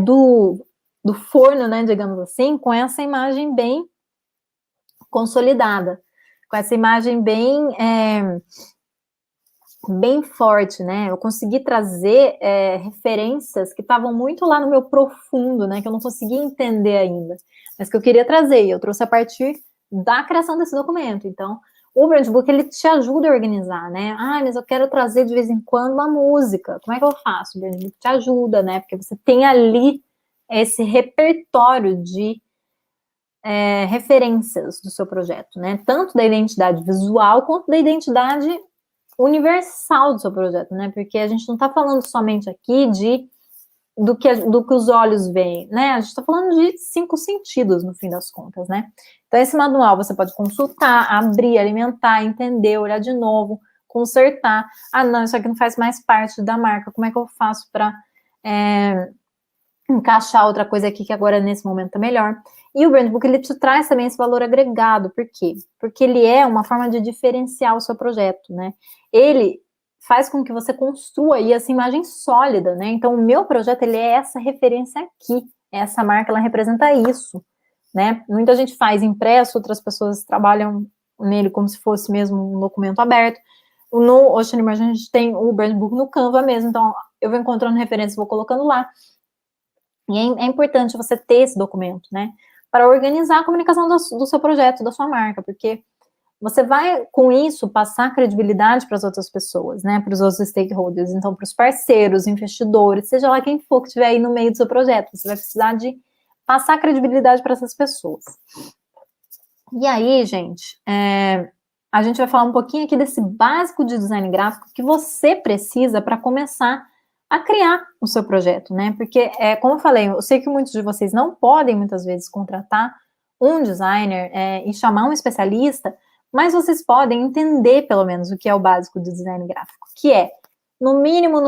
do forno, né, digamos assim, com essa imagem bem consolidada, com essa imagem bem forte, né? Eu consegui trazer referências que estavam muito lá no meu profundo, né, que eu não conseguia entender ainda, mas que eu queria trazer, e eu trouxe a partir da criação desse documento. Então, o Brand Book, ele te ajuda a organizar, né? Mas eu quero trazer de vez em quando uma música. Como é que eu faço? O Brand Book te ajuda, né? Porque você tem ali esse repertório de referências do seu projeto, né? Tanto da identidade visual quanto da identidade universal do seu projeto, né? Porque a gente não está falando somente aqui do que os olhos veem, né? A gente está falando de 5 sentidos, no fim das contas, né? Então, esse manual você pode consultar, abrir, alimentar, entender, olhar de novo, consertar. Não, isso aqui não faz mais parte da marca. Como é que eu faço para encaixar outra coisa aqui que agora, nesse momento, tá melhor? E o Brand Book, ele te traz também esse valor agregado. Por quê? Porque ele é uma forma de diferenciar o seu projeto, né? Ele faz com que você construa aí essa imagem sólida, né? Então, o meu projeto, ele é essa referência aqui. Essa marca, ela representa isso, né? Muita gente faz impresso, outras pessoas trabalham nele como se fosse mesmo um documento aberto. No Ocean Immersion, a gente tem o Brand Book no Canva mesmo. Então, eu vou encontrando referências, vou colocando lá. E é importante você ter esse documento, né? Para organizar a comunicação do seu projeto, da sua marca, porque você vai, com isso, passar credibilidade para as outras pessoas, né? Para os outros stakeholders, então, para os parceiros, investidores, seja lá quem for que estiver aí no meio do seu projeto, você vai precisar de passar credibilidade para essas pessoas. E aí, gente, a gente vai falar um pouquinho aqui desse básico de design gráfico que você precisa para começar a criar o seu projeto, né? Porque, como eu falei, eu sei que muitos de vocês não podem, muitas vezes, contratar um designer e chamar um especialista, mas vocês podem entender, pelo menos, o que é o básico de design gráfico, que é, no mínimo,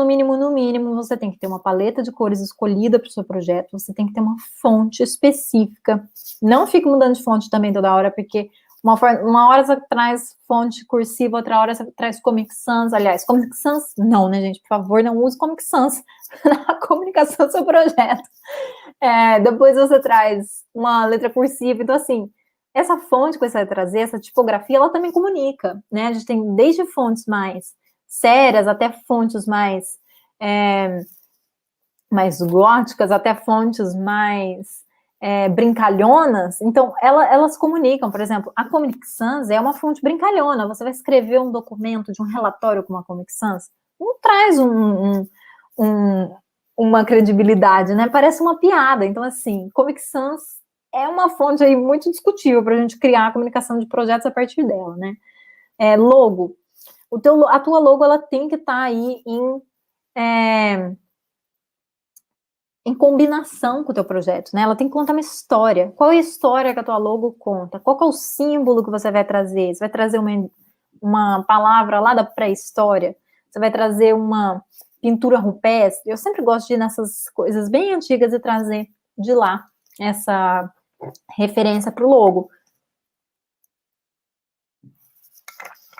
você tem que ter uma paleta de cores escolhida para o seu projeto, você tem que ter uma fonte específica, não fique mudando de fonte também toda hora, porque uma hora você traz fonte cursiva, outra hora você traz Comic Sans. Aliás, Comic Sans, não, né, gente? Por favor, não use Comic Sans na comunicação do seu projeto. Depois você traz uma letra cursiva. Então, assim, essa fonte que você vai trazer, essa tipografia, ela também comunica, né? A gente tem desde fontes mais sérias até fontes mais góticas, até fontes mais brincalhonas. Então, elas comunicam. Por exemplo, a Comic Sans é uma fonte brincalhona. Você vai escrever um documento de um relatório com uma Comic Sans? não traz uma credibilidade, né? Parece uma piada. Então, assim, Comic Sans é uma fonte aí muito discutível para a gente criar a comunicação de projetos a partir dela, né? Logo. A tua logo, ela tem que estar aí em combinação com o teu projeto, né? Ela tem que contar uma história. Qual é a história que a tua logo conta? Qual que é o símbolo que você vai trazer? Você vai trazer uma palavra lá da pré-história? Você vai trazer uma pintura rupestre? Eu sempre gosto de ir nessas coisas bem antigas e trazer de lá essa referência para o logo.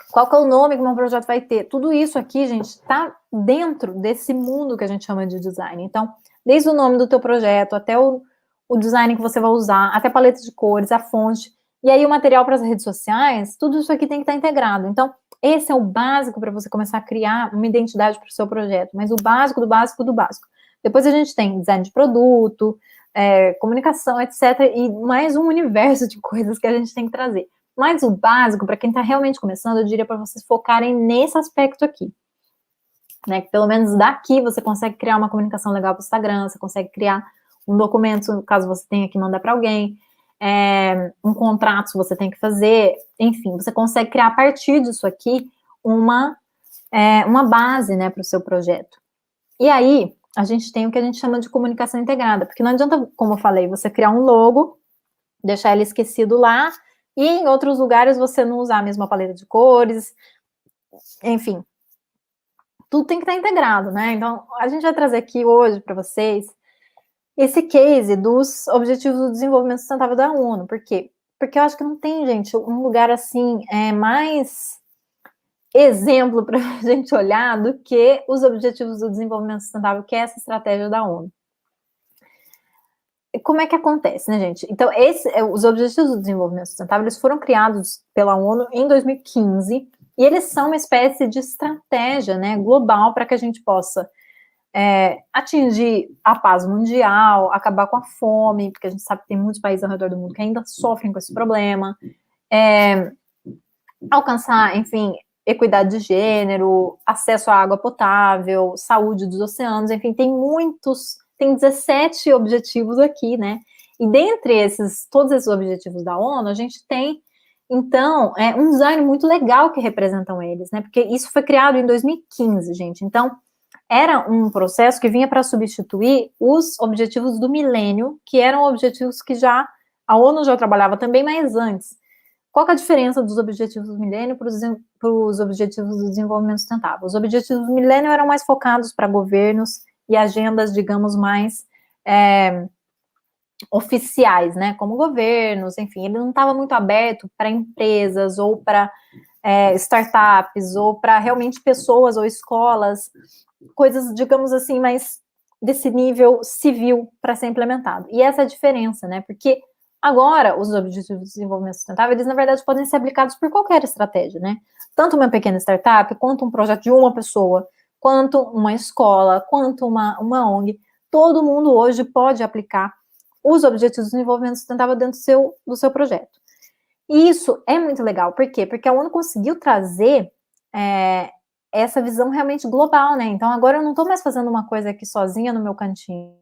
Qual que é o nome que o meu projeto vai ter? Tudo isso aqui, gente, está dentro desse mundo que a gente chama de design. Então, desde o nome do teu projeto, até o design que você vai usar, até a paleta de cores, a fonte, e aí o material para as redes sociais, tudo isso aqui tem que estar integrado. Então, esse é o básico para você começar a criar uma identidade para o seu projeto, mas o básico do básico do básico. Depois a gente tem design de produto, comunicação, etc., e mais um universo de coisas que a gente tem que trazer. Mas o básico, para quem está realmente começando, eu diria para vocês focarem nesse aspecto aqui. Né? Que pelo menos daqui você consegue criar uma comunicação legal para o Instagram, você consegue criar um documento, caso você tenha que mandar para alguém, um contrato você tem que fazer, enfim, você consegue criar a partir disso aqui uma base, né, para o seu projeto. E aí, a gente tem o que a gente chama de comunicação integrada, porque não adianta, como eu falei, você criar um logo, deixar ele esquecido lá, e em outros lugares você não usar a mesma paleta de cores, enfim, tudo tem que estar integrado, né? Então, a gente vai trazer aqui hoje para vocês esse case dos Objetivos do Desenvolvimento Sustentável da ONU. Por quê? Porque eu acho que não tem, gente, um lugar assim mais exemplo para a gente olhar do que os Objetivos do Desenvolvimento Sustentável, que é essa estratégia da ONU. Como é que acontece, né, gente? Então, os Objetivos do Desenvolvimento Sustentável, eles foram criados pela ONU em 2015, e eles são uma espécie de estratégia, né, global para que a gente possa atingir a paz mundial, acabar com a fome, porque a gente sabe que tem muitos países ao redor do mundo que ainda sofrem com esse problema, alcançar, enfim, equidade de gênero, acesso à água potável, saúde dos oceanos, enfim, tem 17 objetivos aqui, né? E dentre todos esses objetivos da ONU, a gente tem, então, um design muito legal que representam eles, né? Porque isso foi criado em 2015, gente. Então, era um processo que vinha para substituir os objetivos do milênio, que eram objetivos que a ONU já trabalhava também, mas antes. Qual que é a diferença dos objetivos do milênio para os objetivos do desenvolvimento sustentável? Os objetivos do milênio eram mais focados para governos e agendas, digamos, mais oficiais, né, como governos, enfim, ele não estava muito aberto para empresas ou para startups ou para realmente pessoas ou escolas, coisas, digamos assim, mais desse nível civil para ser implementado. E essa é a diferença, né, porque agora os Objetivos de Desenvolvimento Sustentável, eles na verdade podem ser aplicados por qualquer estratégia, né, tanto uma pequena startup, quanto um projeto de uma pessoa, quanto uma escola, quanto uma ONG, todo mundo hoje pode aplicar os Objetivos de Desenvolvimento Sustentável dentro do seu projeto. E isso é muito legal, por quê? Porque a ONU conseguiu trazer essa visão realmente global, né? Então agora eu não estou mais fazendo uma coisa aqui sozinha no meu cantinho.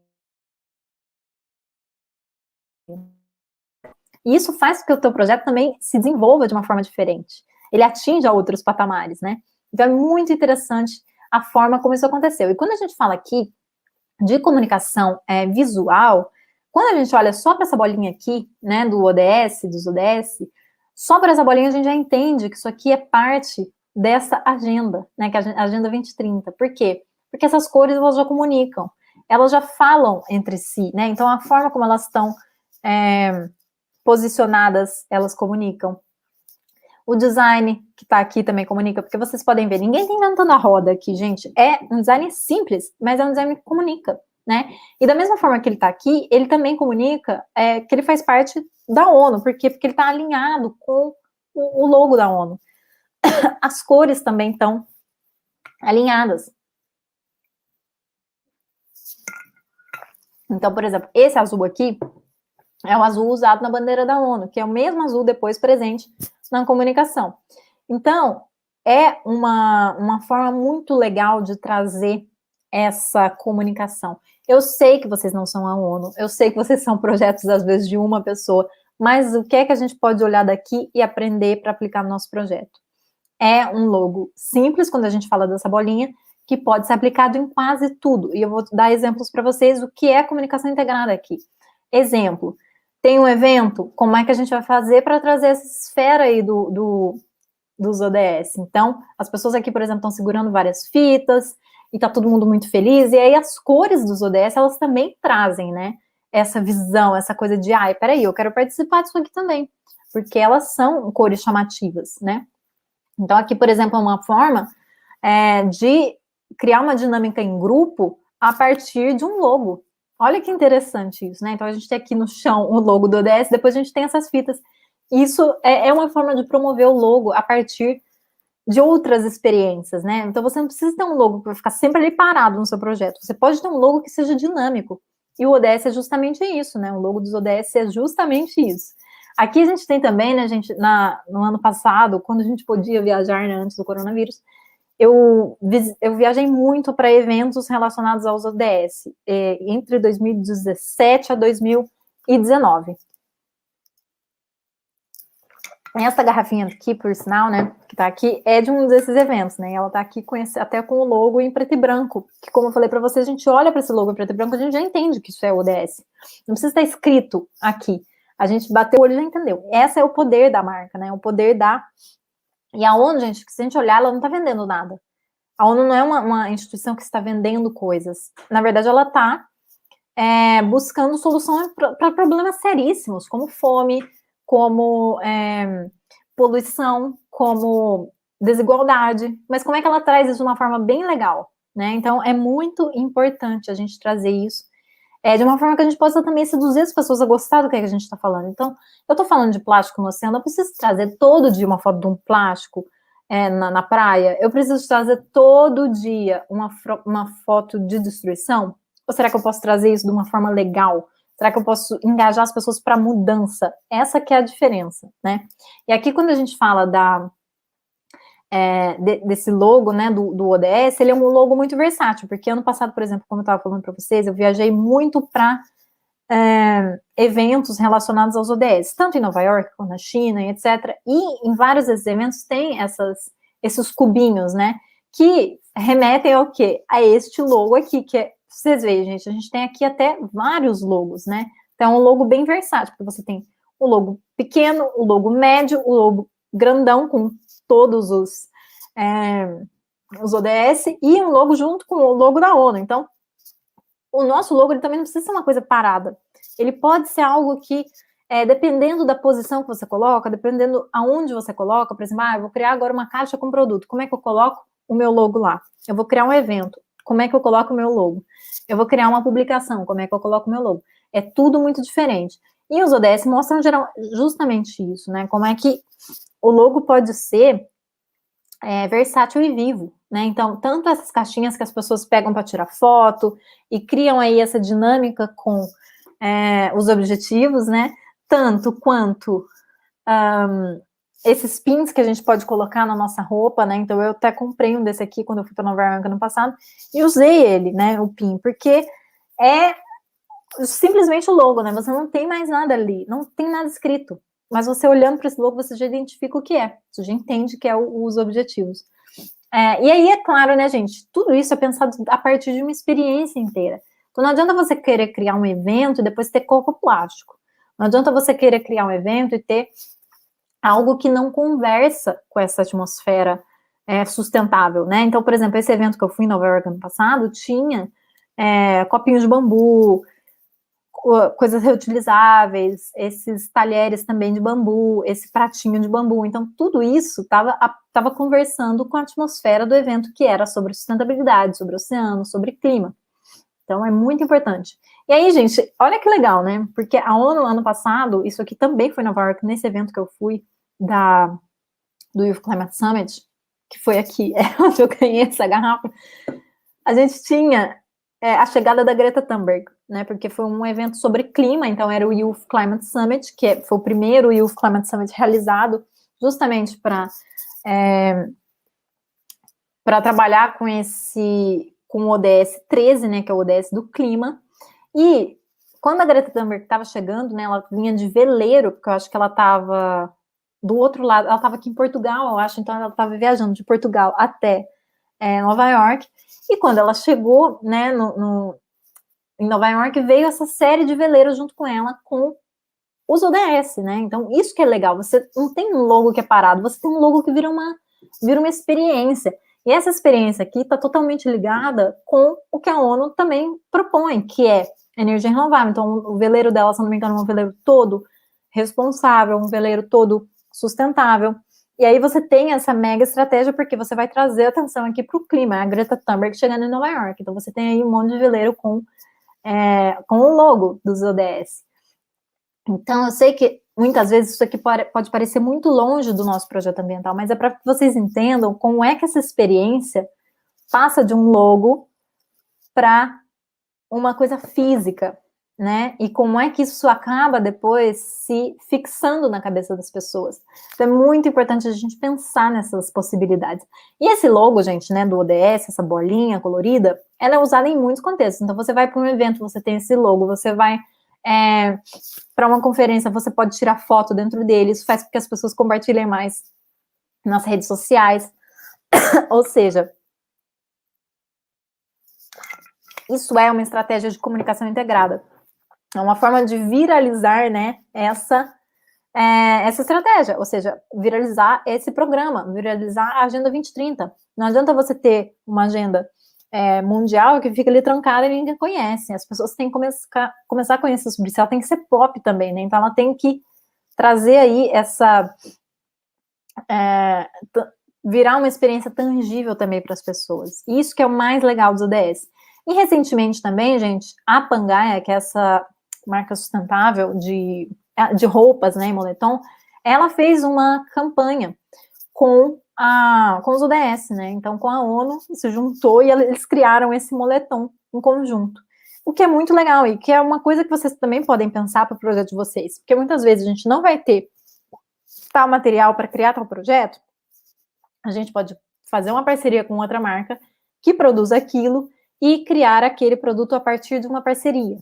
E isso faz com que o teu projeto também se desenvolva de uma forma diferente. Ele atinja outros patamares, né? Então é muito interessante a forma como isso aconteceu. E quando a gente fala aqui de comunicação visual, quando a gente olha só para essa bolinha aqui, né, dos ODS, só para essa bolinha a gente já entende que isso aqui é parte dessa agenda, né, que é a Agenda 2030. Por quê? Porque essas cores, elas já comunicam, elas já falam entre si, né, então a forma como elas estão posicionadas, elas comunicam. O design que está aqui também comunica, porque vocês podem ver, ninguém está inventando a roda aqui, gente. É um design simples, mas é um design que comunica, né? E da mesma forma que ele está aqui, ele também comunica que ele faz parte da ONU. Por quê? Porque ele está alinhado com o logo da ONU. As cores também estão alinhadas. Então, por exemplo, esse azul aqui é o azul usado na bandeira da ONU, que é o mesmo azul depois presente na comunicação. Então, é uma forma muito legal de trazer essa comunicação. Eu sei que vocês não são a ONU, eu sei que vocês são projetos, às vezes, de uma pessoa, mas o que é que a gente pode olhar daqui e aprender para aplicar no nosso projeto? É um logo simples, quando a gente fala dessa bolinha, que pode ser aplicado em quase tudo. E eu vou dar exemplos para vocês o que é comunicação integrada aqui. Exemplo, tem um evento, como é que a gente vai fazer para trazer essa esfera aí dos ODS? Então, as pessoas aqui, por exemplo, estão segurando várias fitas, e tá todo mundo muito feliz, e aí as cores dos ODS, elas também trazem, né, essa visão, essa coisa de, ai, peraí, eu quero participar disso aqui também, porque elas são cores chamativas, né? Então, aqui, por exemplo, é uma forma de criar uma dinâmica em grupo a partir de um logo. Olha que interessante isso, né? Então, a gente tem aqui no chão o logo do ODS, depois a gente tem essas fitas. Isso é uma forma de promover o logo a partir de outras experiências, né? Então, você não precisa ter um logo para ficar sempre ali parado no seu projeto. Você pode ter um logo que seja dinâmico. E o ODS é justamente isso, né? O logo dos ODS é justamente isso. Aqui a gente tem também, né, gente, no ano passado, quando a gente podia viajar, né, antes do coronavírus, eu viajei muito para eventos relacionados aos ODS, entre 2017 a 2019. Essa garrafinha aqui, por sinal, né, que tá aqui, é de um desses eventos, né, ela tá aqui até com o logo em preto e branco, que como eu falei para vocês, a gente olha para esse logo em preto e branco, a gente já entende que isso é ODS. Não precisa estar escrito aqui. A gente bateu o olho e já entendeu. Esse é o poder da marca, né, o poder da... E a ONU, gente, se a gente olhar, ela não tá vendendo nada. A ONU não é uma instituição que está vendendo coisas. Na verdade, ela está buscando soluções para problemas seríssimos, como fome, como poluição, como desigualdade. Mas como é que ela traz isso de uma forma bem legal, né? Então, é muito importante a gente trazer isso de uma forma que a gente possa também seduzir as pessoas a gostar do que a gente está falando. Então, eu estou falando de plástico no oceano, eu preciso trazer todo dia uma foto de um plástico na praia? Eu preciso trazer todo dia uma foto de destruição? Ou será que eu posso trazer isso de uma forma legal? Será que eu posso engajar as pessoas para mudança? Essa que é a diferença, né? E aqui, quando a gente fala desse logo, né, do ODS, ele é um logo muito versátil, porque ano passado, por exemplo, como eu estava falando para vocês, eu viajei muito para eventos relacionados aos ODS, tanto em Nova York quanto na China, e etc. E em vários desses eventos tem esses cubinhos, né, que remetem ao quê? A este logo aqui, que vocês veem, gente, a gente tem aqui até vários logos, né? Então é um logo bem versátil, porque você tem o logo pequeno, o logo médio, o logo grandão, com todos os ODS, e um logo junto com o logo da ONU. Então, o nosso logo ele também não precisa ser uma coisa parada. Ele pode ser algo que, dependendo da posição que você coloca, dependendo aonde você coloca, por exemplo, eu vou criar agora uma caixa com produto, como é que eu coloco o meu logo lá? Eu vou criar um evento, como é que eu coloco o meu logo? Eu vou criar uma publicação, como é que eu coloco o meu logo? É tudo muito diferente. E os ODS mostram justamente isso, né? Como é que o logo pode ser versátil e vivo, né? Então, tanto essas caixinhas que as pessoas pegam para tirar foto e criam aí essa dinâmica com os objetivos, né? Tanto quanto esses pins que a gente pode colocar na nossa roupa, né? Então, eu até comprei um desse aqui quando eu fui para Nova York ano passado e usei ele, né? O pin, porque é simplesmente o logo, né? Você não tem mais nada ali, não tem nada escrito. Mas você olhando para esse logo, você já identifica o que é. Você já entende que é os objetivos. E aí, é claro, né, gente? Tudo isso é pensado a partir de uma experiência inteira. Então, não adianta você querer criar um evento e depois ter copo plástico. Não adianta você querer criar um evento e ter algo que não conversa com essa atmosfera sustentável, né? Então, por exemplo, esse evento que eu fui em Nova York ano passado tinha copinhos de bambu, coisas reutilizáveis, esses talheres também de bambu, esse pratinho de bambu. Então, tudo isso estava conversando com a atmosfera do evento, que era sobre sustentabilidade, sobre oceano, sobre clima. Então, é muito importante. E aí, gente, olha que legal, né? Porque a ONU, ano passado, isso aqui também foi em Nova York, nesse evento que eu fui, do Youth Climate Summit, que foi aqui, onde eu ganhei essa garrafa, a gente tinha a chegada da Greta Thunberg, né, porque foi um evento sobre clima, então era o Youth Climate Summit, que foi o primeiro Youth Climate Summit realizado justamente para para trabalhar com o ODS 13, né, que é o ODS do clima. E quando a Greta Thunberg estava chegando, né, ela vinha de veleiro, porque eu acho que ela estava do outro lado, ela estava aqui em Portugal, eu acho, então ela estava viajando de Portugal até Nova York. E quando ela chegou, né, em Nova York, veio essa série de veleiros junto com ela, com os ODS, né? Então, isso que é legal. Você não tem um logo que é parado, você tem um logo que vira uma experiência. E essa experiência aqui está totalmente ligada com o que a ONU também propõe, que é energia renovável. Então, o veleiro dela, se não me engano, é um veleiro todo responsável, um veleiro todo sustentável. E aí você tem essa mega estratégia, porque você vai trazer atenção aqui para o clima, a Greta Thunberg chegando em Nova York. Então, você tem aí um monte de veleiro com o logo dos ODS. Então, eu sei que muitas vezes isso aqui pode parecer muito longe do nosso projeto ambiental, mas é para que vocês entendam como é que essa experiência passa de um logo para uma coisa física, né? E como é que isso acaba depois se fixando na cabeça das pessoas. Então, é muito importante a gente pensar nessas possibilidades. E esse logo, gente, né, do ODS, essa bolinha colorida, ela é usada em muitos contextos. Então, você vai para um evento, você tem esse logo, você vai para uma conferência, você pode tirar foto dentro dele, isso faz com que as pessoas compartilhem mais nas redes sociais. Ou seja, isso é uma estratégia de comunicação integrada. É uma forma de viralizar, né, essa estratégia, ou seja, viralizar esse programa, viralizar a Agenda 2030. Não adianta você ter uma agenda mundial que fica ali trancada e ninguém conhece. As pessoas têm que começar a conhecer sobre isso. Ela tem que ser pop também, né? Então ela tem que trazer aí virar uma experiência tangível também para as pessoas. Isso que é o mais legal dos ODS. E recentemente também, gente, a Pangaia, que é essa marca sustentável de roupas, né, e moletom, ela fez uma campanha com os ODS, né? Então, com a ONU, se juntou e eles criaram esse moletom em conjunto. O que é muito legal e que é uma coisa que vocês também podem pensar para o projeto de vocês. Porque muitas vezes a gente não vai ter tal material para criar tal projeto. A gente pode fazer uma parceria com outra marca que produz aquilo e criar aquele produto a partir de uma parceria.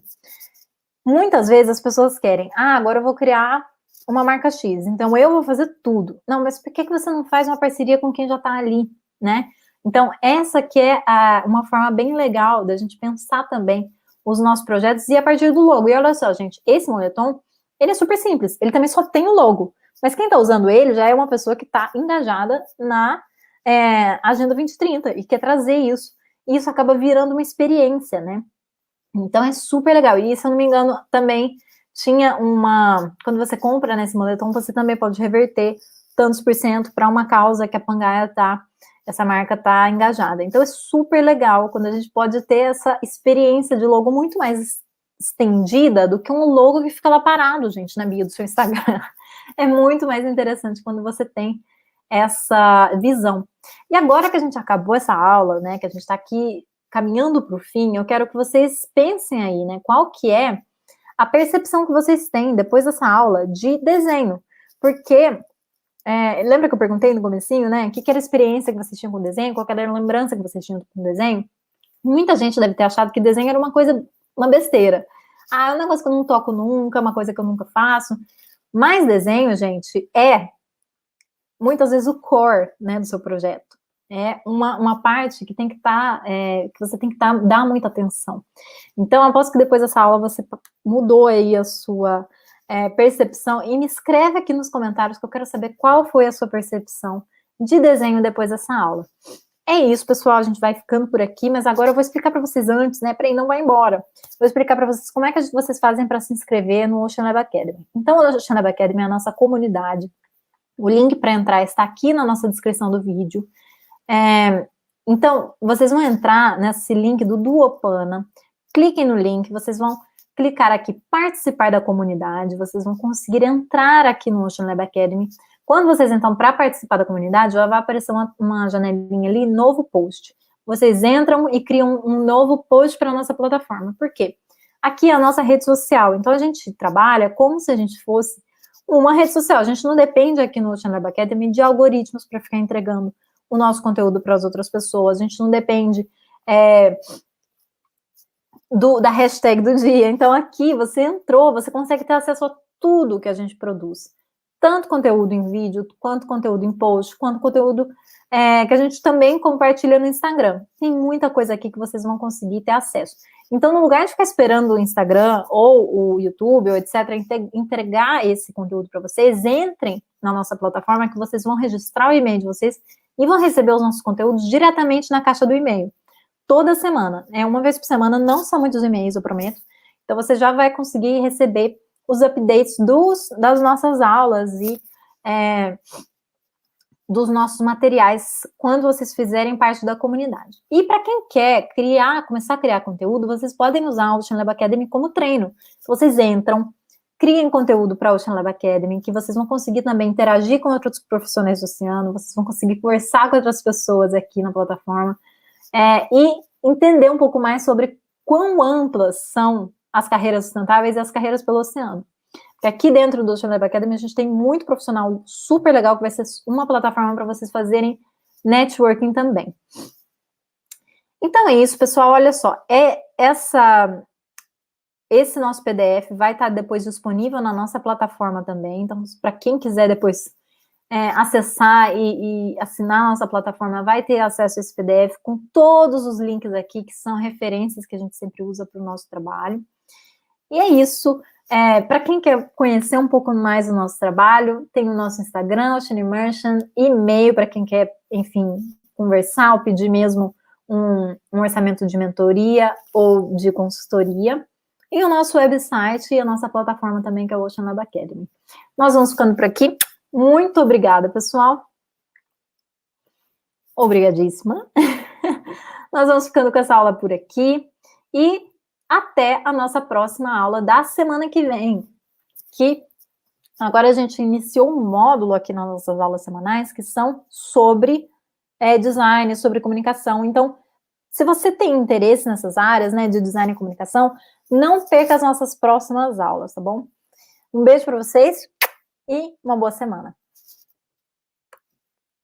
Muitas vezes as pessoas querem, agora eu vou criar uma marca X, então eu vou fazer tudo. Não, mas por que você não faz uma parceria com quem já está ali, né? Então, essa que é uma forma bem legal da gente pensar também os nossos projetos e a partir do logo. E olha só, gente, esse moletom, ele é super simples, ele também só tem o logo. Mas quem está usando ele já é uma pessoa que está engajada na Agenda 2030 e quer trazer isso. E isso acaba virando uma experiência, né? Então, é super legal. E, se eu não me engano, também tinha quando você compra nesse moletom, você também pode reverter tantos por cento para uma causa que a Pangaia essa marca tá engajada. Então, é super legal quando a gente pode ter essa experiência de logo muito mais estendida do que um logo que fica lá parado, gente, na bio do seu Instagram. É muito mais interessante quando você tem essa visão. E agora que a gente acabou essa aula, né, que a gente está aqui caminhando para o fim, eu quero que vocês pensem aí, né, qual que é a percepção que vocês têm depois dessa aula de desenho, porque lembra que eu perguntei no comecinho, né, o que era a experiência que vocês tinham com desenho, qual era a lembrança que vocês tinham com desenho? Muita gente deve ter achado que desenho era uma besteira. É um negócio que eu não toco nunca, uma coisa que eu nunca faço, mas desenho, gente, é muitas vezes o core, né, do seu projeto. É uma parte que tem que que você tem que dar muita atenção. Então, aposto que depois dessa aula você mudou aí a sua percepção e me escreve aqui nos comentários que eu quero saber qual foi a sua percepção de desenho depois dessa aula. É isso, pessoal, a gente vai ficando por aqui, mas agora eu vou explicar para vocês antes, né, para não vai embora. Vou explicar para vocês como é que vocês fazem para se inscrever no Ocean Lab Academy. Então, o Ocean Lab Academy é a nossa comunidade. O link para entrar está aqui na nossa descrição do vídeo. Então, vocês vão entrar nesse link do Duopana, cliquem no link, vocês vão clicar aqui, participar da comunidade, vocês vão conseguir entrar aqui no Ocean Lab Academy. Quando vocês entram para participar da comunidade, já vai aparecer uma janelinha ali, novo post. Vocês entram e criam um novo post para a nossa plataforma. Por quê? Aqui é a nossa rede social, então a gente trabalha como se a gente fosse uma rede social. A gente não depende aqui no Ocean Lab Academy de algoritmos para ficar entregando o nosso conteúdo para as outras pessoas, a gente não depende da hashtag do dia. Então, aqui, você entrou, você consegue ter acesso a tudo que a gente produz. Tanto conteúdo em vídeo, quanto conteúdo em post, quanto conteúdo que a gente também compartilha no Instagram. Tem muita coisa aqui que vocês vão conseguir ter acesso. Então, no lugar de ficar esperando o Instagram ou o YouTube, ou etc., entregar esse conteúdo para vocês, entrem na nossa plataforma que vocês vão registrar o e-mail de vocês e vão receber os nossos conteúdos diretamente na caixa do e-mail. Toda semana. Uma vez por semana, não são muitos e-mails, eu prometo. Então, você já vai conseguir receber os updates das nossas aulas e dos nossos materiais quando vocês fizerem parte da comunidade. E para quem quer começar a criar conteúdo, vocês podem usar o Ocean Lab Academy como treino. Se vocês entram, criem conteúdo para o Ocean Lab Academy, que vocês vão conseguir também interagir com outros profissionais do oceano, vocês vão conseguir conversar com outras pessoas aqui na plataforma, e entender um pouco mais sobre quão amplas são as carreiras sustentáveis e as carreiras pelo oceano. Porque aqui dentro do Ocean Lab Academy a gente tem muito profissional super legal, que vai ser uma plataforma para vocês fazerem networking também. Então é isso, pessoal, olha só, esse nosso PDF vai estar depois disponível na nossa plataforma também, então para quem quiser depois acessar e assinar a nossa plataforma, vai ter acesso a esse PDF com todos os links aqui, que são referências que a gente sempre usa para o nosso trabalho. E é isso. Para quem quer conhecer um pouco mais do nosso trabalho, tem o nosso Instagram, Ocean Immersion, e-mail para quem quer, enfim, conversar ou pedir mesmo um orçamento de mentoria ou de consultoria. E o nosso website e a nossa plataforma também, que é o Ocean Lab Academy. Nós vamos ficando por aqui. Muito obrigada, pessoal. Obrigadíssima. Nós vamos ficando com essa aula por aqui. E até a nossa próxima aula da semana que vem. Que agora a gente iniciou um módulo aqui nas nossas aulas semanais que são sobre design, sobre comunicação. Então, se você tem interesse nessas áreas, né, de design e comunicação, não perca as nossas próximas aulas, tá bom? Um beijo para vocês e uma boa semana.